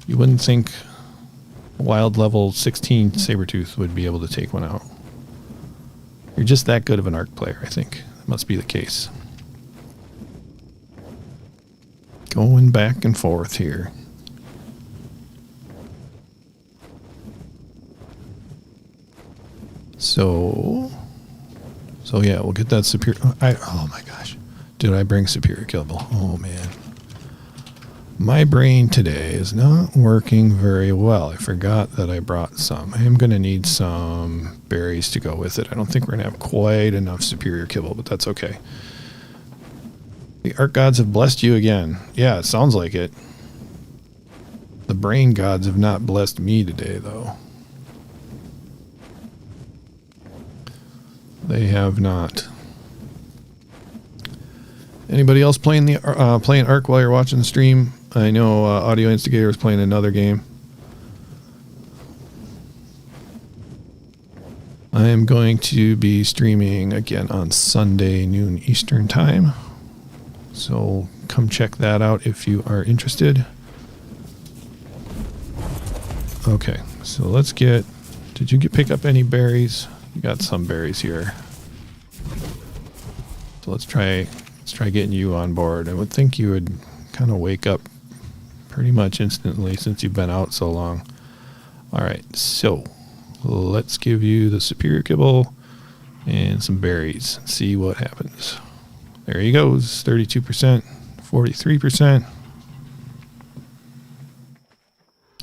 you wouldn't think wild level 16 Sabertooth would be able to take one out. You're just that good of an Ark player, I think. That must be the case. Going back and forth here. So yeah, we'll get that superior. Oh my gosh. Did I bring superior killable? Oh man. My brain today is not working very well. I forgot that I brought some. I am going to need some berries to go with it. I don't think we're going to have quite enough superior kibble, but that's okay. The Ark gods have blessed you again. Yeah, it sounds like it. The brain gods have not blessed me today, though. They have not. Anybody else playing playing Ark while you're watching the stream? I know Audio Instigator is playing another game. I am going to be streaming again on Sunday, noon Eastern time. So come check that out if you are interested. Okay, so let's get... Did you pick up any berries? You got some berries here. So let's try getting you on board. I would think you would kind of wake up pretty much instantly since you've been out so long. Alright, so let's give you the superior kibble and some berries and see what happens. There he goes, 32%, 43%.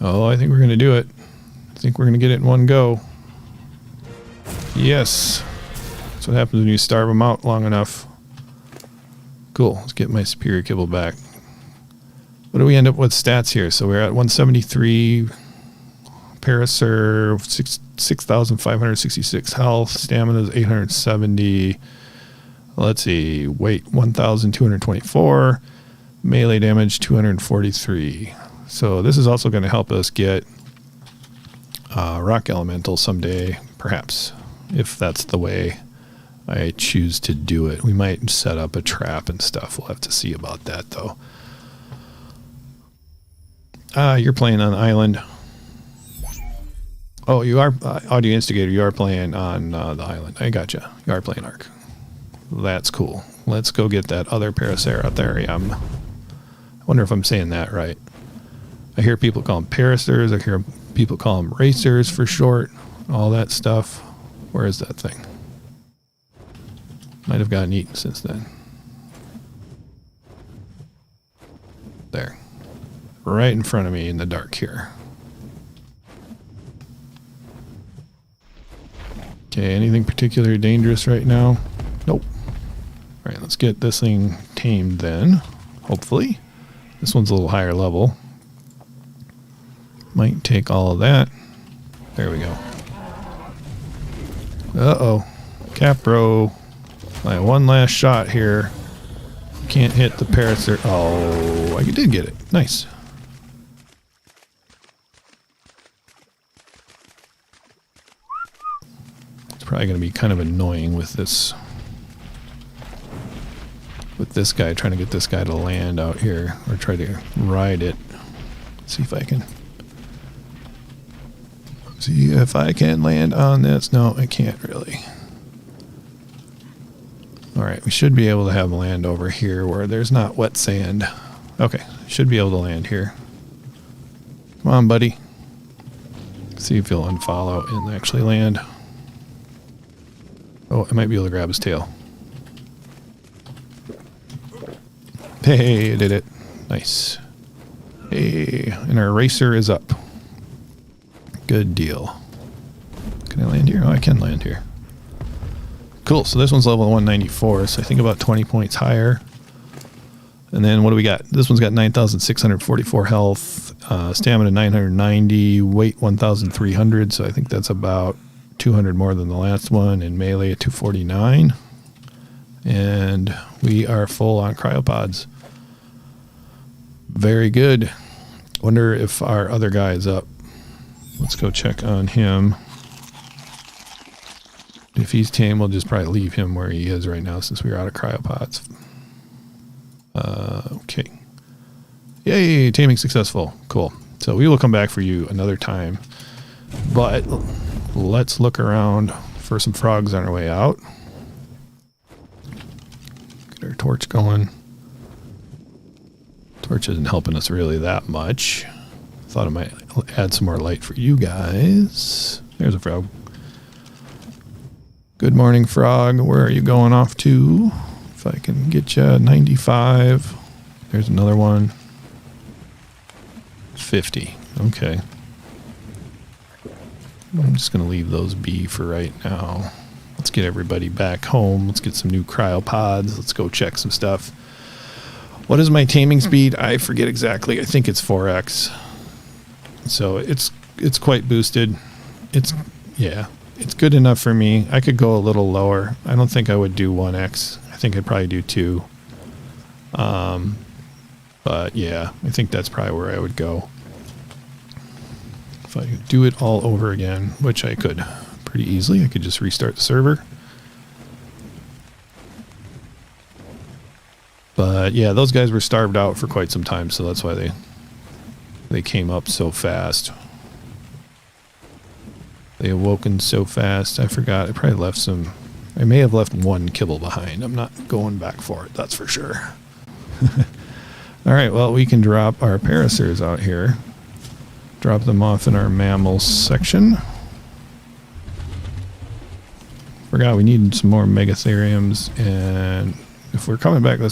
Oh, I think we're going to do it. I think we're going to get it in one go. Yes. That's what happens when you starve them out long enough. Cool. Let's get my superior kibble back. What do we end up with stats here? So we're at 173 paracer, 6,566 health, stamina is 870. Let's see, weight 1,224, melee damage 243. So this is also going to help us get rock elemental someday, perhaps, if that's the way I choose to do it. We might set up a trap and stuff. We'll have to see about that, though. You're playing on island. Oh, you are Audio Instigator. You are playing on the island. I gotcha. You are playing Ark. That's cool. Let's go get that other paraceratherium. I wonder if I'm saying that right. I hear people call them paracers. I hear people call them racers for short. All that stuff. Where is that thing? Might have gotten eaten since then. There. Right in front of me in the dark here. Okay, anything particularly dangerous right now? Nope. Alright, let's get this thing tamed then. Hopefully. This one's a little higher level. Might take all of that. There we go. Uh-oh. Capro. My one last shot here. Can't hit the paracer. Oh, I did get it. Nice. It's probably going to be kind of annoying with this guy, trying to get this guy to land out here, or try to ride it. Let's see if I can land on this. No, I can't really. Alright, we should be able to have land over here where there's not wet sand. Okay, should be able to land here. Come on, buddy. See if he'll unfollow and actually land. Oh, I might be able to grab his tail. Hey, I did it. Nice. Hey, and our racer is up. Good deal. Can I land here? Oh, I can land here. Cool, so this one's level 194, so I think about 20 points higher. And then what do we got? This one's got 9,644 health, stamina 990, weight 1,300, so I think that's about 200 more than the last one, and melee at 249. And we are full on cryopods. Very good. Wonder if our other guy is up. Let's go check on him. If he's tame, we'll just probably leave him where he is right now since we're out of cryopods. Okay. Yay, taming successful. Cool. So we will come back for you another time. But let's look around for some frogs on our way out. Get our torch going. Torch isn't helping us really that much. Thought I might add some more light for you guys. There's a frog. Good morning, frog. Where are you going off to? If I can get you 95. There's another one. 50. Okay. I'm just going to leave those be for right now. Let's get everybody back home. Let's get some new cryopods. Let's go check some stuff. What is my taming speed? I forget exactly. I think it's 4x. So it's quite boosted. It's good enough for me. I could go a little lower. I don't think I would do 1x. I think I'd probably do 2. But yeah, I think that's probably where I would go. If I could do it all over again, which I could pretty easily. I could just restart the server. But yeah, those guys were starved out for quite some time, so that's why they came up so fast. They awoken so fast. I forgot. I probably left some. I may have left one kibble behind. I'm not going back for it, that's for sure. All right, well, we can drop our paracers out here. Drop them off in our mammals section. Forgot we need some more megatheriums, and if we're coming back this way,